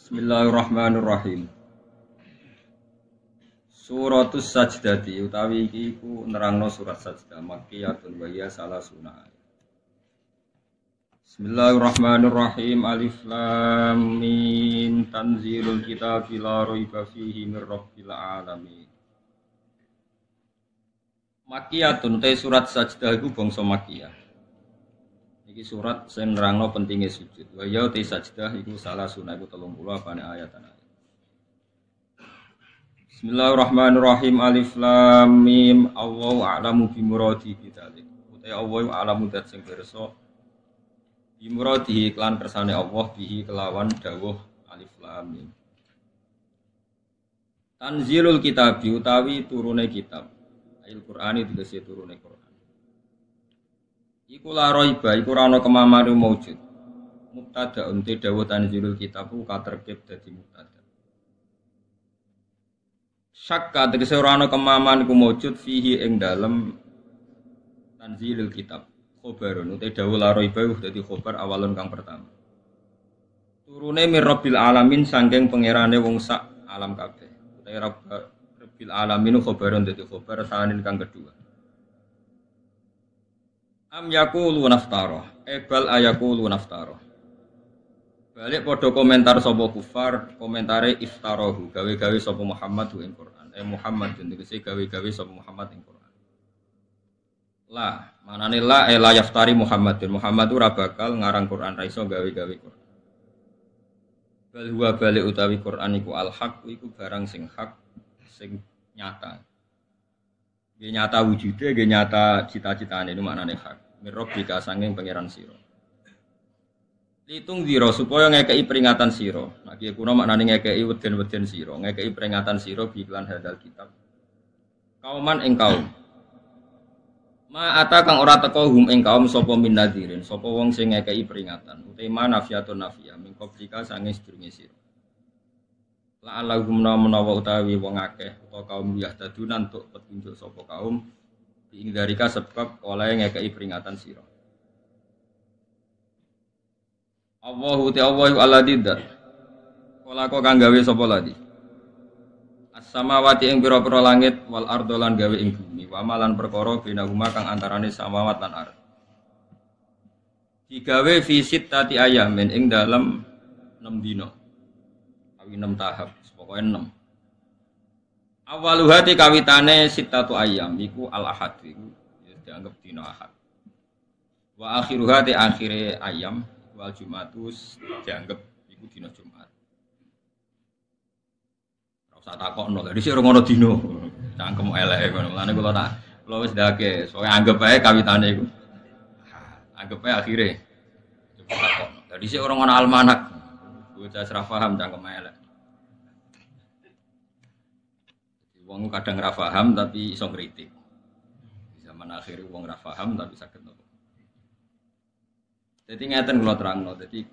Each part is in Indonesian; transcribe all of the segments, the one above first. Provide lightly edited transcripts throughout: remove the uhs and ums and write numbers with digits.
Bismillahirrahmanirrahim. Suratus Sajdati utawi iki iku nerangno surat Sajdah Makkiyatun wa hiya salasuna. Bismillahirrahmanirrahim. Alif Lam Mim. Tanzilul kitabi la raiba fihi mir rabbil alamin. Makkiyatun te surat Sajdah iku bangsa Makkiyah. Iki surat sing nerangno pentingé sujud. Wa ya te sajdah iku salasuna iku 30 apane ayatan. Bismillahirrahmanirrahim. Alif Lam Mim. Allahu a'lamu bi muradi bidzalik. Utai Allahu a'lamu dat sing pirsa bi muradi iklan kersane Allah bihi kelawan dawuh Alif Lam Mim. Tanzilul kitab utawi turune kitab. Al-Qur'ani dikese turune Qur'an. Iku la raiba iku ora ana kemamane maujud. Mubtada unte dawuh tanzilul kitab ku katerkib dadi mubtada. Syakka tegese ora ana kemaman iku maujud fihi ing dalem tanzilul kitab. Khobarun unte dawuh la raiba dadi khobar awalun kang pertama. Turune mir rabbil alamin saking pangerane wong sak alam kabeh. Utai rabbil alamin khobarun dadi khobar sanin kang kedua. Am yaqulu naftara bal ayaqulu naftara. Balik padha komentar sapa kufar, komentare iftarahu gawe-gawe sapa Muhammad ing Quran. Muhammad tegese gawe-gawe sapa Muhammad ing Quran. La, manane la la yaftari Muhammadun. Muhammad ora bakal ngarang Quran, ra iso gawe-gawe Quran. Bal huwa balik utawi Quran iku al-haq, iku barang sing hak, sing nyata. Nggih nyata wujude, nggih nyata cita-citane itu maknane hak. Mirrobbika sanging pangeran sira. Litung dira supaya ngekeki peringatan sira. Nah kiye kuna maknane ngekeki weden-weden sira, ngekeki peringatan sira biklan hadal kitab. Kauman ing kaum. Ma ata kang ora teka hum ing kaum sapa min nadirin, sapa wong sing ngekeki peringatan. Utama nafiyatun nafiyah min qablika sanging sedurunge sira. La alahum menawa utawi wong akeh utawa kaum yahtadun untuk petunjuk sapa kaum ing darika sebab oleh ngekeki peringatan sira. Allahu ta'ala alladzi dzat. Kala kok kang gawe sapa ladi? As-samawati ing pira-pira langit wal ardo lan gawe ing bumi, wa malan perkara binahuma kang antarane samawat lan ardh. Digawe fi sittati ayamin ing dalem 6 dina. Awi 6 tahap, pokoke 6. Awaluhati kawitane sittatu ayam iku al-ahad iku dianggap dina ahad. Wa akhiruhati akhire ayam wal jumatus dianggap iku dina Jumat. Ora usah takokno, dadi sik ora ngono dina. Cangkem eleke ngono. Mulane kula wis ndake, soalnya anggap ae kawitane iku. Anggap ae akhire. Coba takokno. Dadi sik ora ngono almanak. Bocah ora paham cangkem elek. Wong kadang ra paham tapi iso kritik. Di zaman akhir wong ra paham tapi saged nopo. Dadi ngeten kula terangno, dadi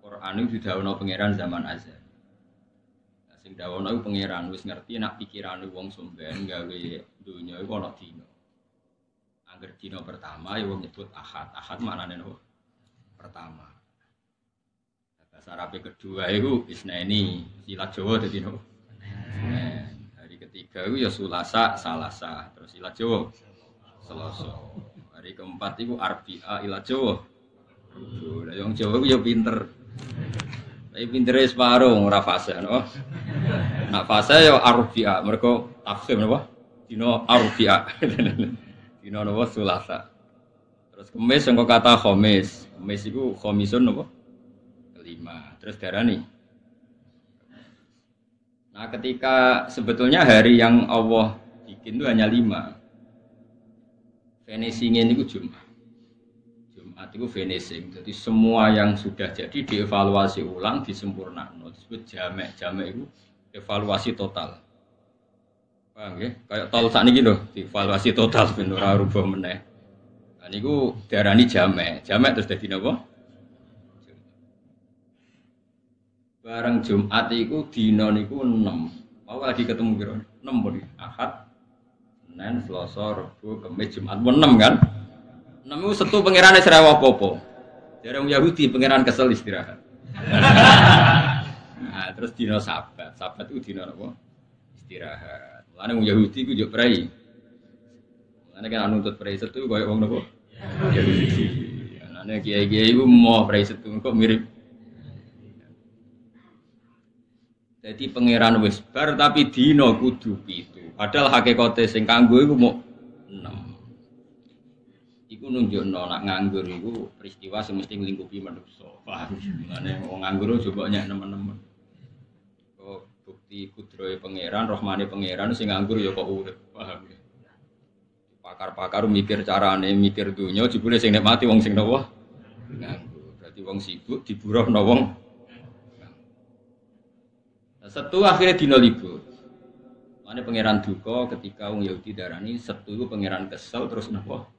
Quran iki didhawuhna pangeran zaman azal. Lah sing dawuhna iku pangeran wis ngerti nek pikirane wong somben gawe donya iku ana dina. Angger dina pertama ya wong nyebut ahad. Ahad maknane nopo? Pertama. Bahasa Arab kedua iku isnaini, silat Jawa dadi nopo? Ketiga itu ya Sulasa, Salasa, terus ilat Jawa, Selasa. Hari keempat itu Arbi'a ilat Jawa. Yang Jawa itu ya pinter. Tapi pinternya separuh, ora fase, no? Nak fase ya Arbi'a, mereka tafsir, no? Dino Arbi'a, dino no Sulasa. Terus Kemis yang kau kata Khomis, Kemis itu Khomisun, no? Kelima. Terus darah nih. Nah ketika sebetulnya hari yang Allah bikin itu hanya 5. Finishing ini itu Jumat. Jumat itu finishing. Jadi semua yang sudah jadi dievaluasi ulang, disempurnakan. Disebut jamek. Jamek itu evaluasi total. Paham ya? Kayak tol saat ini gitu, dievaluasi total benar rubah meneh. Nah ini itu darani jamek. Jamek terus jadi apa? Barang Jumat iku dina niku 6. Mau lagi ketemu kira 6 bodi. Ahad, Senin, Selasa, Rabu, Kamis, Jumat 6 kan? 6 iku setu pangerane serewa apa-apa. Jarang Yahudi pangeran kesel istirahat. Nah, terus dino Sabat. Sabat itu dino apa? Istirahat. Mulane wong Yahudi ku yo prei. Mulane kan nuntut prei setu koyo wong napa? Yahudi. Mulane kiai-kiai ku mau prei setu kok mirip. Jadi pangeran wis bar tapi dino kudu 7. Padahal hakikate sing kanggo iku mok 6. Iku nunjukno nak nganggur iku peristiwa sing mesti nglingkupi manusa. Paham? Mulane wong nganggur coba nyek nemen-nemen. Kok bukti kudrohe pangeran, rahmane pangeran sing nganggur ya kok urip. Paham ya? Pakar-pakar mikir carane, mikir donya jebule sing nek mati wong sing napa? Nganggur. Berarti wong sibuk diburuhno wong. Setu akhirnya dino libur. Mane pangeran duka ketika wong Yahudi darani Setu itu pangeran kesel terus napa?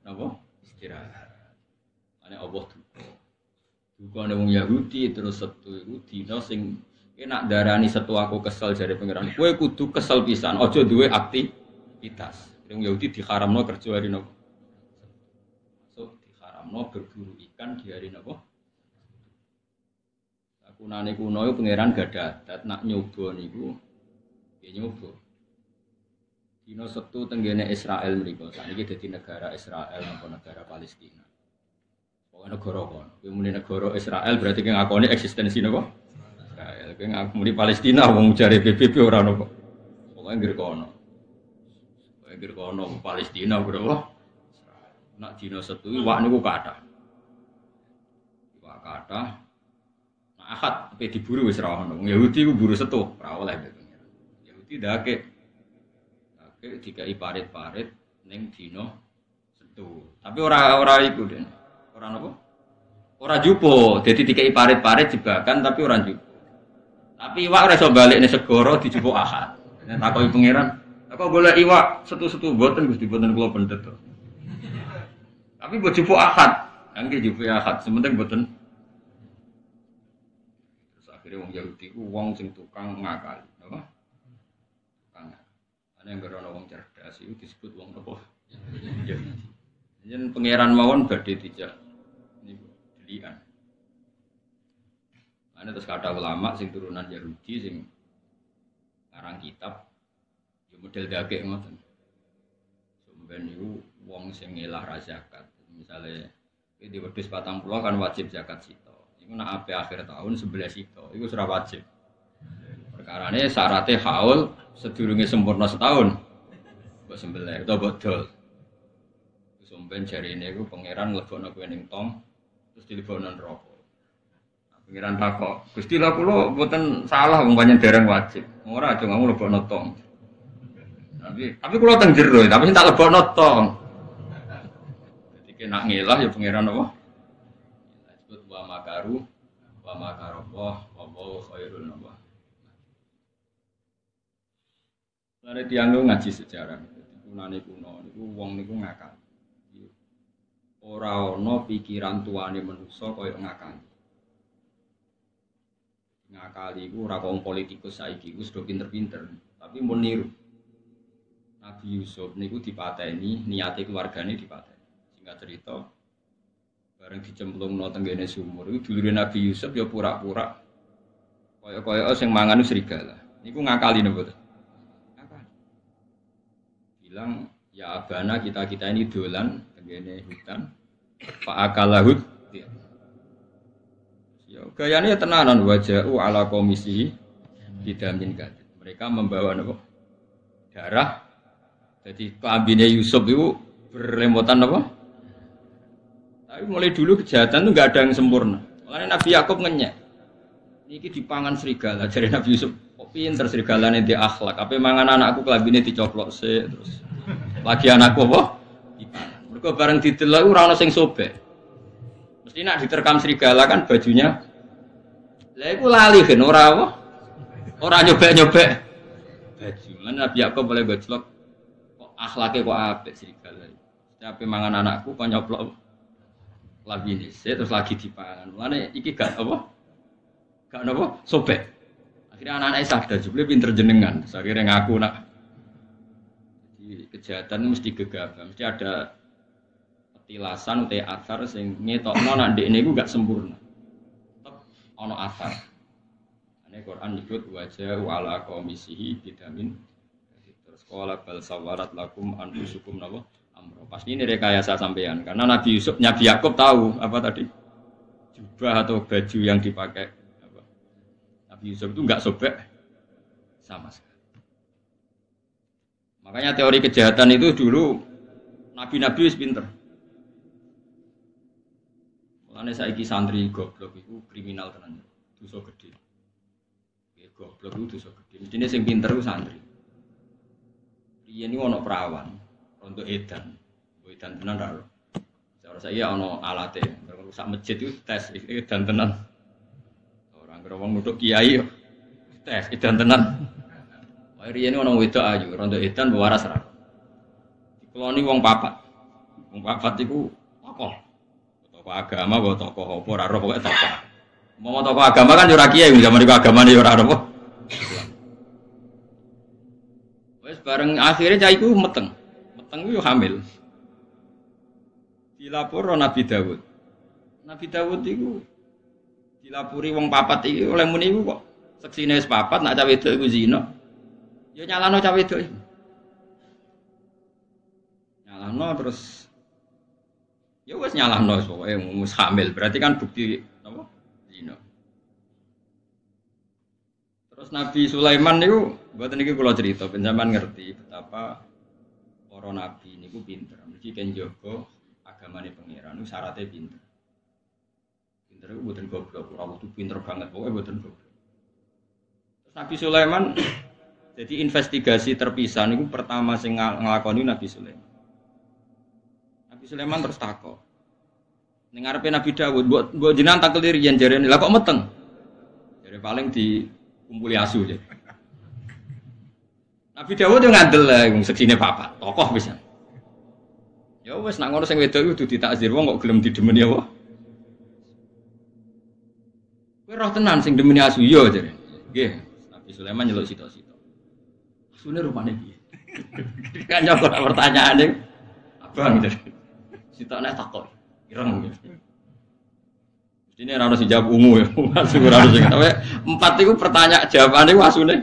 Napa? Istirahat. Mane Allah duka. Dukane wong Yahudi terus Setu iku dina sing enak darani Setu aku kesel jare pangeran. Kowe kudu kesel pisan, aja duwe aktivitas. Wong Yahudi diharamno kerja hari napa? So diharamno berburu ikan di hari napa? Kunane kuno iku pangeran gadah adat nak nyoba niku ya nyoba. Dina Setu tenggene Israel mriku. Saniki dadi negara Israel napa negara Palestina. Pokoke negara kono. Kuwi muni negara Israel berarti ki ngakoni eksistensi napa? Israel. Kuwi ngakoni Palestina wong jare PBB ora napa. Pokoke ngger kono. Pokoke ngger kono Palestina bro. Nak dina Setu iwak niku kathah. Iwak kathah. Ahad pe diburu wis ra ono. Yahudi ku buru Setu, ora oleh pengiran. Yahudi dake dikai parit-parit ning dina Setu. Tapi ora iku Den. Ora napa? Ora jupo. Dadi dikai parit-parit jebakan tapi ora jupo. Tapi iwak ora iso balekne segara dijupuk Ahad. Nek takoki pengiran, "Kok golek iwak Setu-setu mboten Gusti mboten kula pendet." Tapi mbok jupuk Ahad. Nggih jupuk Ahad, sementing mboten wong Yahudi ku wong sing tukang ngakali, apa? Tukang. Ana yang gerono wong cerdas iku disebut wong apa? Yahudi. Yen pangeran mawon badhe dijak niku delian. Ana terus kata ulama sing turunan Yahudi sing ngarang kitab yo model dagek ngoten. Sampeyan niku wong sing ngelah ra zakat. Misale di wedhus 40 kan wajib zakat sito. Iku nak ape akhir tahun 11 itu sudah wajib. Perkarane syaratnya haul sedurunge sempurna setahun. Mbok sembelih utawa bodol. Sampeyan jarine iku pangeran nglebokno kowe ning tong terus dilebokno neraka. Pangeran takok, "Gusti lha kula mboten salah wong panjenengan dereng wajib. Ora aja ngamu lebokno tong." Tapi kula teng jero, tapi sing tak lebokno tong. Dadi nek ngelah ya pangeran apa? Wa makaru wa makarallah wallahu khairul nabah. Lare tiyang ngaji sejarah. Kunane kuno niku wong niku ngakal. Ora ana pikiran tuane manusa kaya ngakal. Ngakali iku ora wong politikus saiki wis do pinter-pinter, tapi mun niru. Nabi Yusuf niku dipateni, niate keluargane dipateni. Singkat cerita bareng dicemplungno tenggene sumur iku dulure Nabi Yusuf ya pura-pura kaya-kaya sing mangan serigala. Niku ngakali napa to? Ngakali. Bilang ya abana kita ini dolan tenggene hutan. Fa akalahut. Ya gayane tenanan waja'u ala komisi didamin kan. Mereka membawa napa? Darah. Jadi kelambine Yusuf itu berlemotan apa? Tapi mulai dulu kejahatan itu nggak ada yang sempurna. Makanya Nabi Yakub ngenyek. Niki dipangan serigala. Jadi Nabi Yusuf, kok pinter serigalane di akhlak. Apa mangan anakku kelabine dicoplok sih terus. Lagi anakku apa? Dipangan. Mereka bareng didelok ora ono sing sobek. Mesti nak diterkam serigala kan bajunya. Lah iku lali kan ora apa? Ora nyobek-nyobek baju. Lan Nabi Yakub boleh gojlok. Kok akhlake kok apik serigala. Setiap mangan anakku kok nyoplok lagi ini, terus lagi dipangan. Mulane iki gak apa? Gak apa? Sobek. Akhirnya anak-anak sadar jebule pinter jenengan. Akhirnya ngaku nak. Jadi kejahatan mesti gegabah, mesti ada petilasan utawa athar sing ngetokno nak ndekne iku gak sempurna. Tetep ana athar. Ini Quran nyebut wajah ala komisihi bidamin. Terus qala bal sawarat lakum anfusukum napa amro. Pasti ini rekayasa sampean karena Nabi Yusuf, Nabi Yakub tahu apa tadi? Jubah atau baju yang dipakai apa? Nabi Yusuf itu enggak sobek sama sekali. Makanya teori kejahatan itu dulu nabi-nabi wis pinter. Mulane saiki santri goblok iku kriminal tenan. Dosa gede. Goblok itu dosa gede. Mestine sing pinter ku santri. Riyen iki ana perawan, untuk edan. Edan tenan ra. Cara saya ana alate, rusak masjid itu tes edan tenan. Ora ngira wong nuthuk kiai tes edan tenan. Wae riyen ana wedok ayu, untuk edan waras ra. Dikeloni wong papat. Wong papat iku tokoh. Tokoh agama, tokoh apa ora pokoke tokoh. Mau tokoh agama kan yo ora kiai, zaman iku agamane yo ora apa. Wes bareng akhirnya cah iku meteng iku hamil. Dilapor Nabi Dawud. Nabi Dawud iku dilapori wong papat iki oleh muni iku kok seksine wis papat nak cah wedok iku zina. Ya nyalano cah wedok iki. Nyalano terus ya wis nyalano pokoke wis hamil, berarti kan bukti apa? Zina. Terus Nabi Sulaiman niku mboten niki kula cerita ben sampean ngerti betapa para nabi niku pinter. Mesti kan jaga agamane pangeran niku syaratnya pinter. Pinter iku mboten goblok, ora kudu pinter banget, pokoke mboten goblok. Terus Nabi Sulaiman jadi investigasi terpisah niku pertama sing nglakoni Nabi Sulaiman. Nabi Sulaiman terus takok. Ning ngarepe Nabi Dawud, mbok jenengan taklir yen jarene, lah kok meteng? Jare paling dikumpuli asu aja. Nabi Dawud yo ngandel lah wong seksine papat, tokoh pisan. Ya wis nak ngono sing wedok kudu ditakzir wong kok gelem didemeni apa? Kowe roh tenan sing demeni asu yo jare. Nggih, Nabi Sulaiman nyeluk sito-sito. Asune rupane piye? Kan nyokot pertanyaane abang gitu. Sito nek takok. Ireng gitu. Mestine ora ono sing jawab ungu ya. Masuk ora ono sing. Tapi empat iku pertanyaan jawabane asune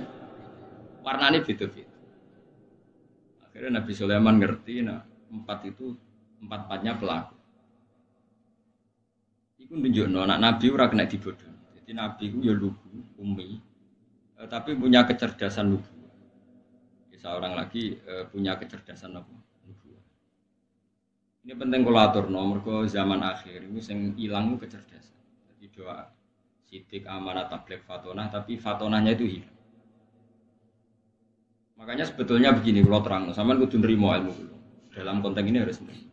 warnane beda-beda. Akhirnya Nabi Sulaiman ngerti, nah empat-empatnya pelaku. Iku nunjukno anak Nabi ora kena dibodoh. Jadi Nabi ku ya lugu, umi, tapi punya kecerdasan lugu. Seorang lagi punya kecerdasan lugu. Ini penting kalau aturno, mergo zaman akhir ini sing ilang kecerdasan. Jadi doa sidik amanat tabligh fatonah, tapi fatonahnya itu hilang. Makanya sebetulnya begini, kalau terang, sampean kudu nrimo ilmu dulu. Dalam konteks ini harus nrimo.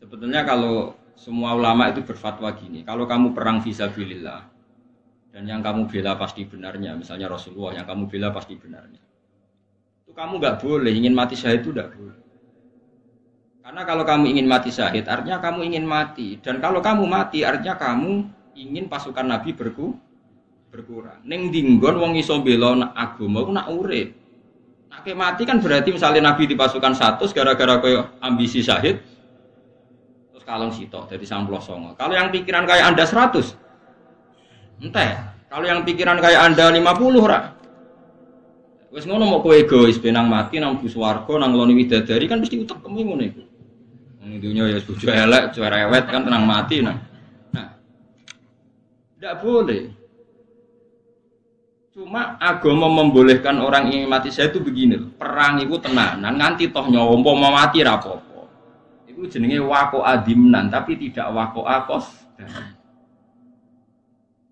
Sebetulnya kalau semua ulama itu berfatwa gini, kalau kamu perang fisabilillah dan yang kamu bela pasti benarnya, misalnya Rasulullah yang kamu bela pasti benarnya, itu kamu nggak boleh ingin mati syahid itu nggak boleh. Karena kalau kamu ingin mati syahid, artinya kamu ingin mati, dan kalau kamu mati, artinya kamu ingin pasukan Nabi berkurang. Neng dinggon wong iso bela agama ku nak urip. Nak mati kan berarti misalnya Nabi di pasukan 100 gara-gara koyo ambisi syahid terus kalong sitok jadi 99. Kalau yang pikiran kayak Anda 100 enteh. Kalau yang pikiran kayak Anda 50 ra. Wis ngono mau kowe egois benang mati nang bus warga nang loni widadari kan mesti utek kemu ngono iku. Ning dunya ya bojo elek, cerewet kan tenang mati nah. Nah. Tidak boleh. Cuma agama membolehkan orang ingin mati saya itu begini loh. Perang itu tenanan nganti toh nyawa mau mati ra apa-apa. Itu jenenge waqo adimnan tapi tidak waqo akos.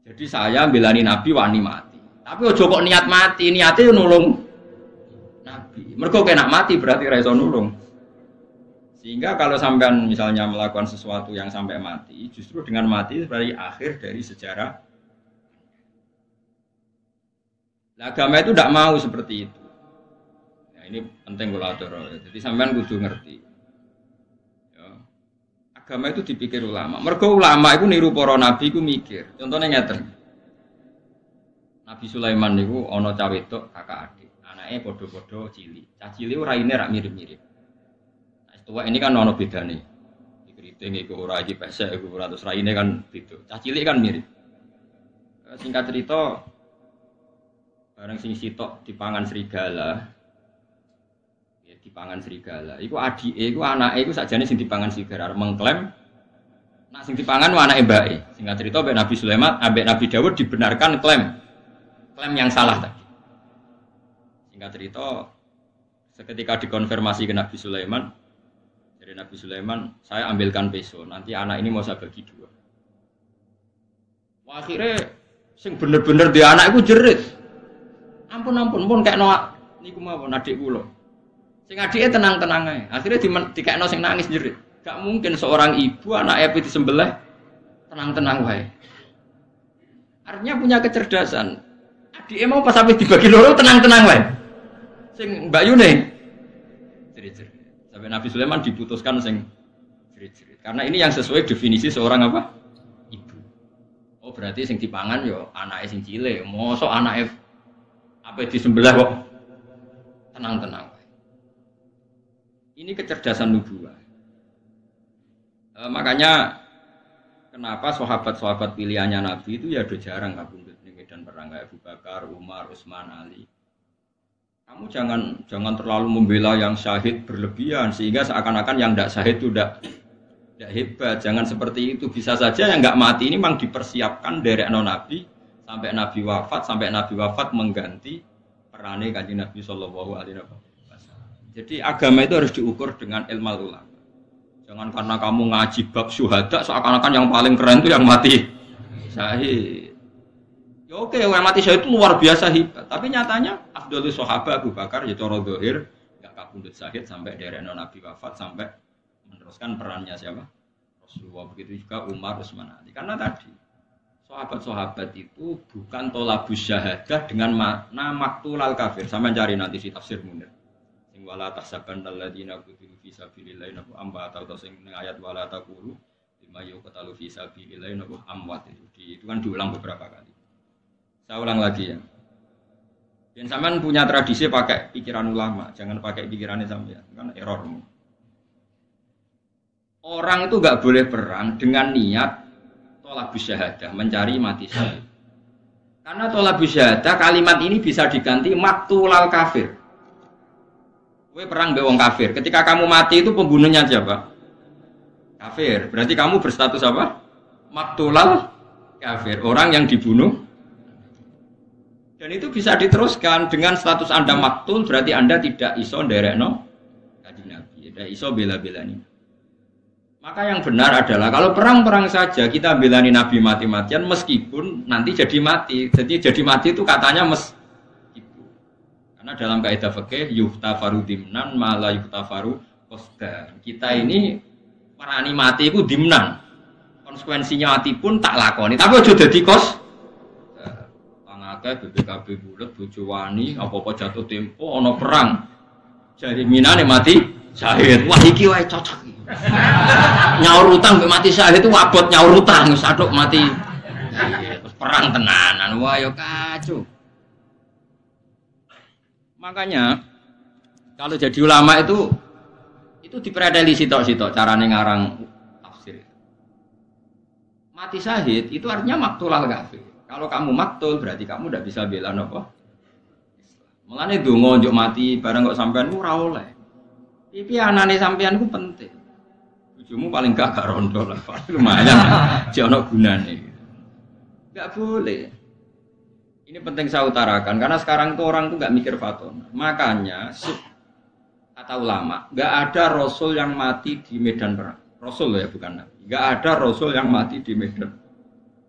Jadi saya belani Nabi wani mati. Tapi ojo kok niat mati, niate nulung Nabi. Mergo kena mati berarti ra iso nulung. Sehingga kalau sampean misalnya melakukan sesuatu yang sampai mati, justru dengan mati berarti akhir dari sejarah. Nah, agama itu tidak mau seperti itu. Nah, ini penting kalau jadi sampean kudu ngerti. Ya. Agama itu dipikir ulama. Mergo ulama itu niru para nabi itu mikir. Contohnya ngeten. Nabi Sulaiman niku ana cah wedok kakak adik. Anake padha-padha cilik. Cah cilik raine rak mirip-mirip. Nah, tua ini kan ana bedane. Iki kriting iku ora iki pesek iku ora terus raine kan beda. Cah cilik kan mirip. Singkat cerita Bareng sing sitok dipangan serigala. Ya dipangan serigala. Iku adike, iku anake iku sakjane sing dipangan serigala mengklaim nak sing dipangan ku anake mbake. Singkat cerita ambek Nabi Sulaiman, ambek Nabi Dawud dibenarkan klaim yang salah tadi. Singkat cerita seketika dikonfirmasi ke Nabi Sulaiman, dari Nabi Sulaiman, saya ambilkan peso, nanti anak ini mau saya bagi dua. Wah, akhirnya sing bener-bener dia anak iku jerit. Ampun pun kayak noak niku mawon adik kula. Sing adike tenang-tenang ae. Akhirnya dikekno sing nangis jerit. Gak mungkin seorang ibu anake ape disembelih tenang-tenang wae. Artinya punya kecerdasan. Adike mau pas sampe dibagi loro tenang-tenang wae. Sing Mbak Yune jerit-jerit. Sampai Nabi Sulaiman diputuskan sing jerit-jerit. Karena ini yang sesuai definisi seorang apa? Ibu. Oh, berarti sing dipangan yo anake sing cilik. Mosok anake apa disembelih kok tenang-tenang. Ini kecerdasan nubuwah. Makanya kenapa sahabat-sahabat pilihannya Nabi itu ya udah jarang kabundut di medan perang kayak Abu Bakar, Umar, Utsman, Ali. Kamu jangan terlalu membela yang syahid berlebihan sehingga seakan-akan yang tidak syahid itu tidak hebat. Jangan seperti itu. Bisa saja yang nggak mati ini memang dipersiapkan dari Nabi sampai Nabi wafat mengganti perannya Kanjeng Nabi Shallallahu Alaihi Wasallam. Jadi agama itu harus diukur dengan ilmu ulama. Jangan karena kamu ngaji bab syuhada seakan-akan yang paling keren itu yang mati syahid. Ya oke, yang mati syahid itu luar biasa hebat. Tapi nyatanya afdhalus sahabat Abu Bakar ya cara zahir enggak kabundut syahid sampai dari Nabi wafat sampai meneruskan perannya siapa? Rasulullah. Begitu juga Umar, Utsman, Ali. Karena tadi sahabat-sahabat itu bukan tolabus syahadah dengan makna maktulal kafir. Sama cari nanti si tafsir Munir. Sing wala tahsabannal ladzina qutilu fi sabilillah nabu amba atau sing ayat wala taqulu lima yuqtalu fi sabilillah nabu amwat itu kan diulang beberapa kali. Saya ulang lagi ya. Dan sampean punya tradisi pakai pikiran ulama, jangan pakai pikirannya sampean, kan error. Orang itu enggak boleh perang dengan niat tolabus syahadah, mencari mati syahid. Karena tolabus syahadah kalimat ini bisa diganti maktulal kafir. Kowe perang mbek wong kafir. Ketika kamu mati itu pembunuhnya siapa? Kafir. Berarti kamu berstatus apa? Maktulal kafir. Orang yang dibunuh. Dan itu bisa diteruskan dengan status Anda maktul berarti Anda tidak iso nderekno kanjeng Nabi. Tidak iso bela-belani. Maka yang benar adalah kalau perang-perang saja kita belani Nabi mati-matian meskipun nanti jadi mati. Jadi mati itu katanya meskipun. Karena dalam kaidah fikih yuhtafaru dimnan mala yuhtafaru qasdan. Kita ini marani mati itu dimnan. Konsekuensinya mati pun tak lakoni. Tapi aja dadi kos. Pangake BPKB bulet bojo wani apa-apa jatuh tempo ana perang. Jaminane mati syahid. Wah iki wae cocok. Nyaur utang mbek mati syahid itu abot nyaur utang wis atuk mati. Terus perang tenanan. Wah yo kacau. Makanya kalau jadi ulama itu dipredeli sitok-sitok carane ngarang tafsir. Mati syahid itu artinya maktulal kafir. Kalau kamu maktul berarti kamu tidak bisa bela napa. Mulane donga njuk mati bareng kok sampean ora oleh. Iki anane sampean ku penting. Bojomu paling gak rondo lah, lumayan. Jek ono gunane. Enggak boleh. Ini penting saya utarakan karena sekarang itu orang tuh enggak mikir fatona. Makanya kata ulama, enggak ada rasul yang mati di medan perang. Rasul ya bukan nabi. Enggak ada rasul yang mati di medan.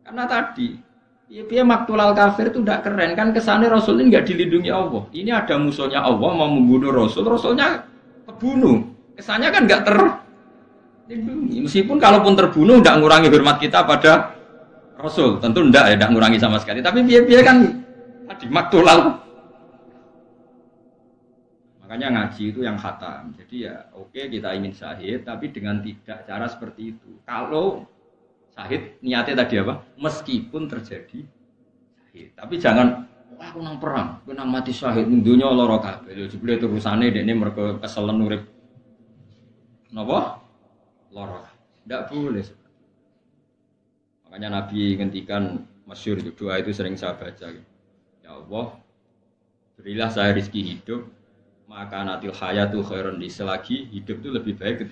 Karena tadi ya maktulal kafir itu tidak keren kan kesannya Rasul ini nggak dilindungi Allah. Ini ada musuhnya Allah mau membunuh Rasul, Rasulnya kebunuh. Kesannya kan nggak terlindungi. Meskipun kalaupun terbunuh tidak mengurangi hormat kita pada Rasul, tentu tidak mengurangi sama sekali. Tapi biar kan tadi maktulal. Makanya ngaji itu yang khatam. Jadi ya oke kita ingin syahid, tapi dengan tidak cara seperti itu. Kalau syahid niatnya tadi apa? Meskipun terjadi syahid. Tapi jangan wah aku nang perang, aku nang mati syahid ning donya lara kabeh. Lho jebule terusane dekne mergo keselen urip. Napa? Lara. Ndak boleh. Makanya Nabi ngendikan masyhur itu doa itu sering saya baca. Ya Allah, Berilah saya rezeki hidup, maka natil hayatu khairun li, selagi hidup itu lebih baik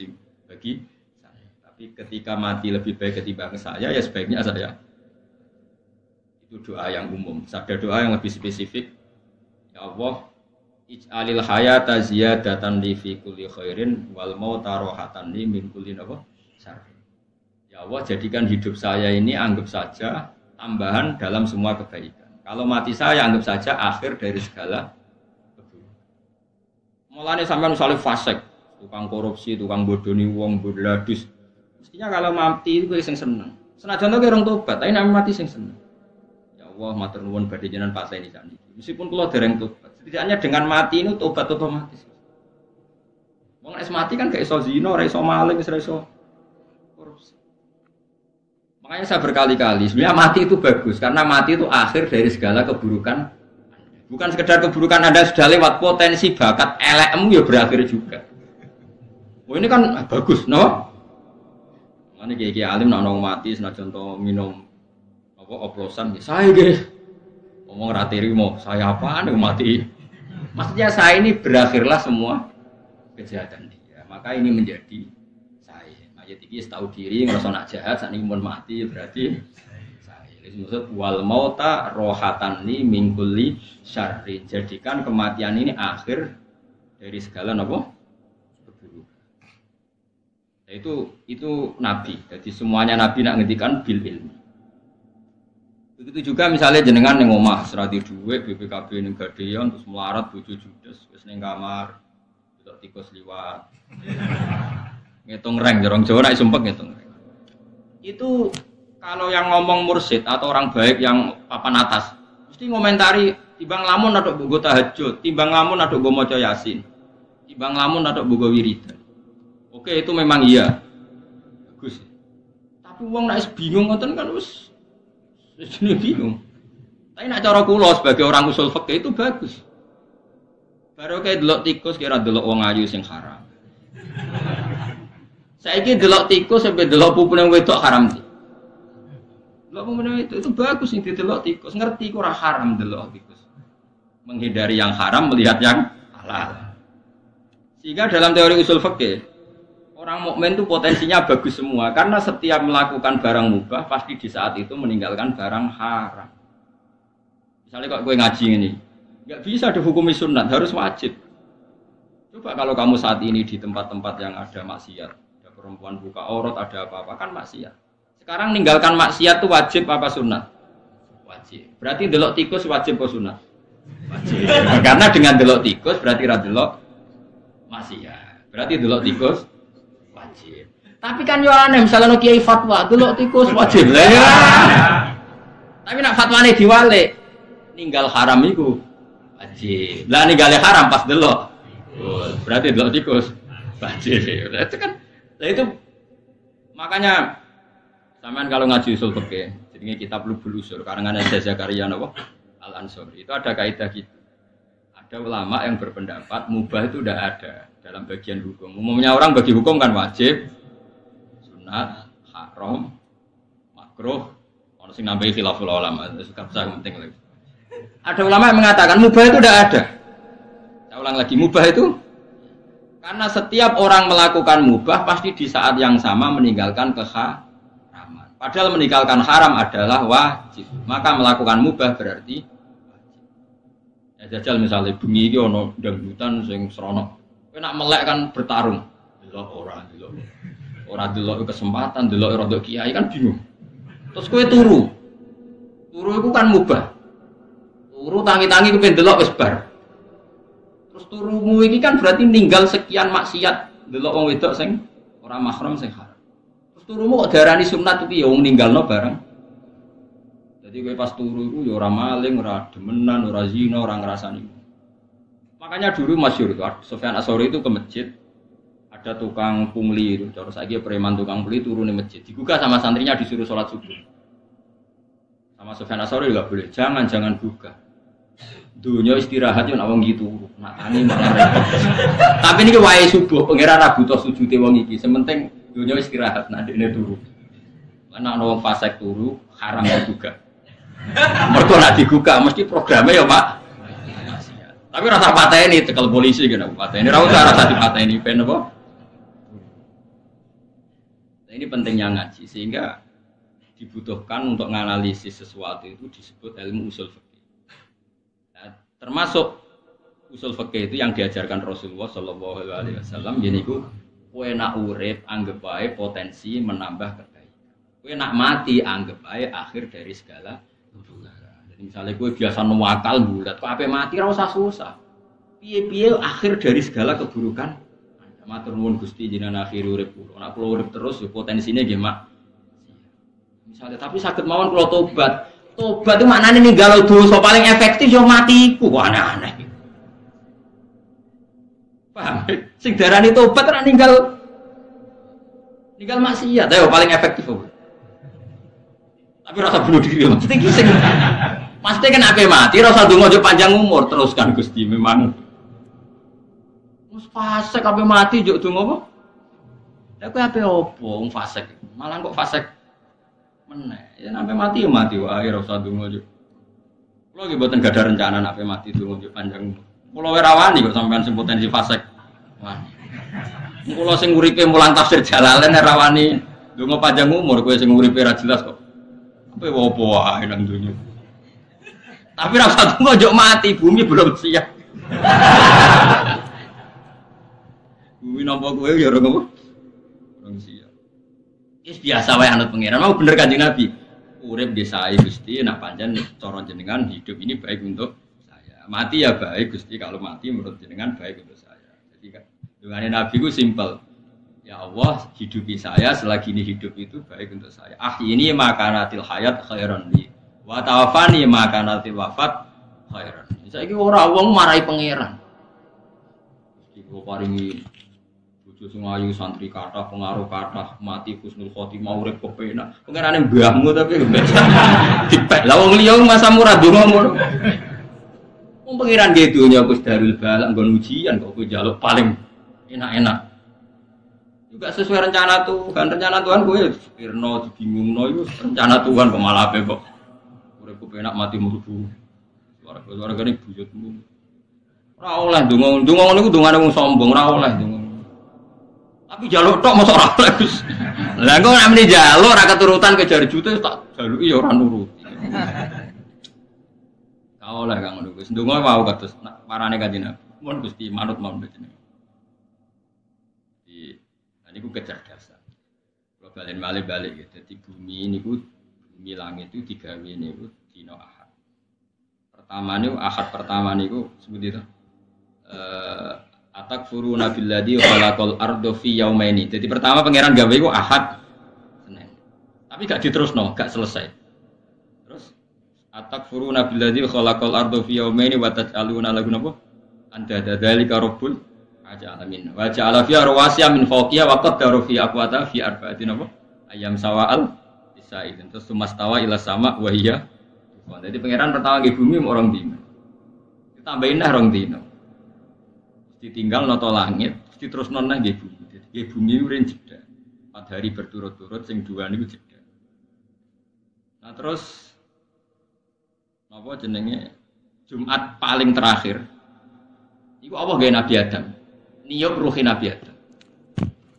bagi saya. Tapi ketika mati lebih baik ketimbang saya, ya sebaiknya saya. Itu doa yang umum. Ada doa yang lebih spesifik. Ya Allah, ij'alil hayata ziyadatan li fi kulli khairin wal mauta rohatan li min kulli syarr. Ya Allah, jadikan hidup saya ini anggap saja tambahan dalam semua kebaikan. Kalau mati saya anggap saja akhir dari segala keburukan. Mulane sampean misalnya fasik, tukang korupsi, tukang bodoni wong, bodladus. Mestinya kalau mati itu sing seneng. Senajan to orang tobat, tapi nek mati sing seneng. Ya Allah, matur nuwun badhe jenengan pateni sakniki. Meskipun kula dereng tobat, setidaknya dengan mati ini tobat otomatis. Wong nek mati kan gak iso zina, ora iso maling, ora iso korupsi. Makanya saya berkali-kali, sebenarnya mati itu bagus karena mati itu akhir dari segala keburukan. Bukan sekedar keburukan Anda sudah lewat, potensi bakat elekmu ya berakhir juga. Oh ini kan bagus, no? Ini kayak alim nak nong mati, senajan to minum apa oplosan, ya saya guys, ngomong ratiri mau saya apaan yang mati? Maksudnya saya ini berakhirlah semua kejahatan dia. Maka ini menjadi ayat iki tahu diri ngerasa nak jahat sakniki mun mati berarti saya. Maksud wal mauta rohatan li min kulli syarri. Jadikan kematian ini akhir dari segala keburukan. Nah, itu nabi. Jadi semuanya nabi nak ngendikan bil ilmi. Begitu juga misalnya jenengan ning omah serati dhuwit BPKB ning gadean terus melarat bojo judes wis ning kamar delok tikus liwat. Ngitung reng, jorong Jawa nak sumpek ngitung reng. Itu kalau yang ngomong mursyid atau orang baik yang papan atas, mesti ngomentari timbang lamun atau bogo tahajud, timbang lamun atau bogo maca yasin, timbang lamun atau bogo wiridan. Oke, itu memang iya, bagus. Tapi uang nak bingung ngoten kan wis bingung. Tapi nak cara kula sebagai orang usul fikih itu bagus. Baru kayak delok tikus kira delok wong ayu sing haram. Saiki delok tikus sampai delok pupune wedok haram sih. Delok pupune itu bagus nih delok tikus, ngerti ku ora haram delok tikus. Menghindari yang haram melihat yang halal. Sehingga dalam teori usul fikih, orang mukmin itu potensinya bagus semua karena setiap melakukan barang mubah pasti di saat itu meninggalkan barang haram. Misalnya kok gue ngaji ini, nggak bisa dihukumi sunat, harus wajib. Coba kalau kamu saat ini di tempat-tempat yang ada maksiat, perempuan buka aurat ada apa-apa kan maksiat. Sekarang ninggalkan maksiat itu wajib apa sunat? Wajib. Berarti delok tikus wajib apa sunat? Wajib. Karena dengan delok tikus berarti ra delok maksiat. Berarti delok tikus wajib. Tapi kan yo aneh misalnya no kiai fatwa delok tikus wajib. Tapi nak fatwane diwalik ninggal haram iku wajib. Lah ninggale haram pas delok. Berarti delok tikus wajib. Itu kan nah itu makanya sampean kalau ngaji usul fikih, jadinya kitab Lubul Usul karangan Zakaria napa Al-Ansori itu ada kaidah gitu. Ada ulama yang berpendapat mubah itu tidak ada dalam bagian hukum. Umumnya orang bagi hukum kan wajib, sunat, haram, makruh, ono sing nambahi khilaful ulama, itu kan penting lagi. Ada ulama yang mengatakan mubah itu tidak ada. Saya ulang lagi, mubah itu karena setiap orang melakukan mubah pasti di saat yang sama meninggalkan keharaman. Padahal meninggalkan haram adalah wajib. Maka melakukan mubah berarti wajib. Ya jajal misalnya bengi iki ana dangdutan sing serono. Kowe nak melek kan bertarung. Delok ora delok. Ora delok kesempatan, delok rodok kiai kan bingung. Terus kowe turu. Turu iku kan mubah. Turu tangi-tangi kepen delok wis bar. Terus turumu ini kan berarti ninggal sekian maksiat delok wong wedok sing ora mahram sing haram. Terus turumu kok diarani sunat iki ya wong ninggalno bareng. Jadi kowe pas turu iku ya ora maling, ora demenan, ora zina, ora ngrasani. Makanya dulu masyhur itu Sufyan Ats-Tsauri itu ke masjid ada tukang pungli itu. Terus saiki preman tukang pungli turu ning masjid. Digugah sama santrinya disuruh sholat subuh. Sama Sufyan Ats-Tsauri enggak boleh, jangan buka. Dunia istirahat yo nak wong gitu, nak tani malah repot. Tapi niki wae subuh pangeran ra butuh sujute wong iki, sementing dunia istirahat nak dene turu. Lan ana wong fasik turu haram juga. Mergo nak digugah mesti programnya ya, Pak. Tapi rasa pateni tekel polisi kena pateni. Ra usah rasa dipateni ben apa? Nah, ini pentingnya ngaji sehingga dibutuhkan untuk menganalisis sesuatu itu disebut ilmu usul fikih. Nah, termasuk usul fikih itu yang diajarkan Rasulullah Shallallahu Alaihi Wasallam. Jadi ku kowe nak urip anggap bae potensi menambah kebaikan. Kowe nak mati anggap bae akhir dari segala keburukan. Jadi misalnya kowe biasa nuwakal bulat, kok ape mati ra usah susah. Piye-piye akhir dari segala keburukan. Matur nuwun Gusti jenengan akhir urip kula. Nek kula urip terus ya potensine nggih mak. Misalnya tapi sakit mawon kalau tobat itu maknanya ninggal dosa paling efektif yo matiku kok aneh-aneh. Paham? Sing darani tobat ora ninggal maksiat ayo paling efektif kok. Tapi rasa bunuh diri mesti iki sing pasti kan ape mati rasa donga yo panjang umur teruskan Gusti memang. Wis fasik ape mati yo donga apa? Lah kowe ape opo wong fasik? Malah kok fasik meneh ya sampai mati ya mati wae ora usah ndonga yo. Kulo nggih mboten gadah rencana nek mati ndonga yo panjang. Kulo ora wani kok sampean sing potensi fasik. Wani. Kulo sing uripe mulang tafsir Jalalain ora wani ndonga panjang umur kowe sing uripe ora jelas kok. Apa opo wae nang donya. Tapi ora usah ndonga yo mati bumi belum siap. Bumi nampa kowe ya ora ngopo. Belum siap. Is biasa wae anut pangeran. Mau bener Kanjeng Nabi. Urip desa Gusti nak pancen cara jenengan hidup ini baik untuk saya. Mati ya baik Gusti kalau mati menurut jenengan baik untuk saya. Jadi kan dungane Nabi ku simpel. Ya Allah, hidupi saya selagi ini hidup itu baik untuk saya. Ini makanatil hayat khairan li. Wa tawafani makanatil wafat khairan. Saiki ora wong marahi pangeran. Gusti kula paringi bojo sing ayu santri kathah pengaruh kathah mati husnul khotimah urip kepenak pengerane mbahmu tapi dipek la wong liya masa murah donga ngono wong pengiran ge donya Gus Darul Balak nggon ujian kok kowe njaluk paling enak-enak juga sesuai rencana Tuhan kowe pirno dibingungno iku rencana Tuhan kok malah ape kok urip kepenak mati murbu warga-wargane buyutmu ora oleh donga ngono iku dongane wong sombong ora oleh donga. Tapi jaluk tok mosok ora oleh Gus. Lah kok nek meni jaluk ora keturutan kejar jute tak jaluki ya ora nuruti. Ka oleh Kang ngono Gus. Ndonga mau kados parane Kanjeng Nabi. Mun Gusti manut mawon jenengan. Di niku kecerdasan. Kula balen bali-bali gitu. Dadi bumi niku bumi langit itu digawe niku dina Ahad. Ahad pertama niku seperti itu. Atakfuruna billadzi khalaqal arda fi yaumaini. Jadi pertama pangeran gawe iku Ahad Senin. Tapi gak diterusno, gak selesai. Terus atakfuruna billadzi khalaqal arda fi yaumaini wa taj'aluna lahu napa? Anta dzalika rabbul alamin. Wa ja'ala fiha rawasiya min fawqiha wa qaddara fi aqwata fi arba'atin napa? Ayam sawa'al isaidin. Terus sumastawa ila sama wa hiya. Jadi pangeran pertama ke bumi orang dino. Ditambahin dah orang dino. Ditinggal noto langit, terus nona nggih bumi. Jadi nggih bumi urin jeda. 4 hari berturut-turut sing dua niku jeda. Nah terus napa jenenge Jumat paling terakhir. Iku apa gawe Nabi Adam? Niyup ruhi Nabi Adam.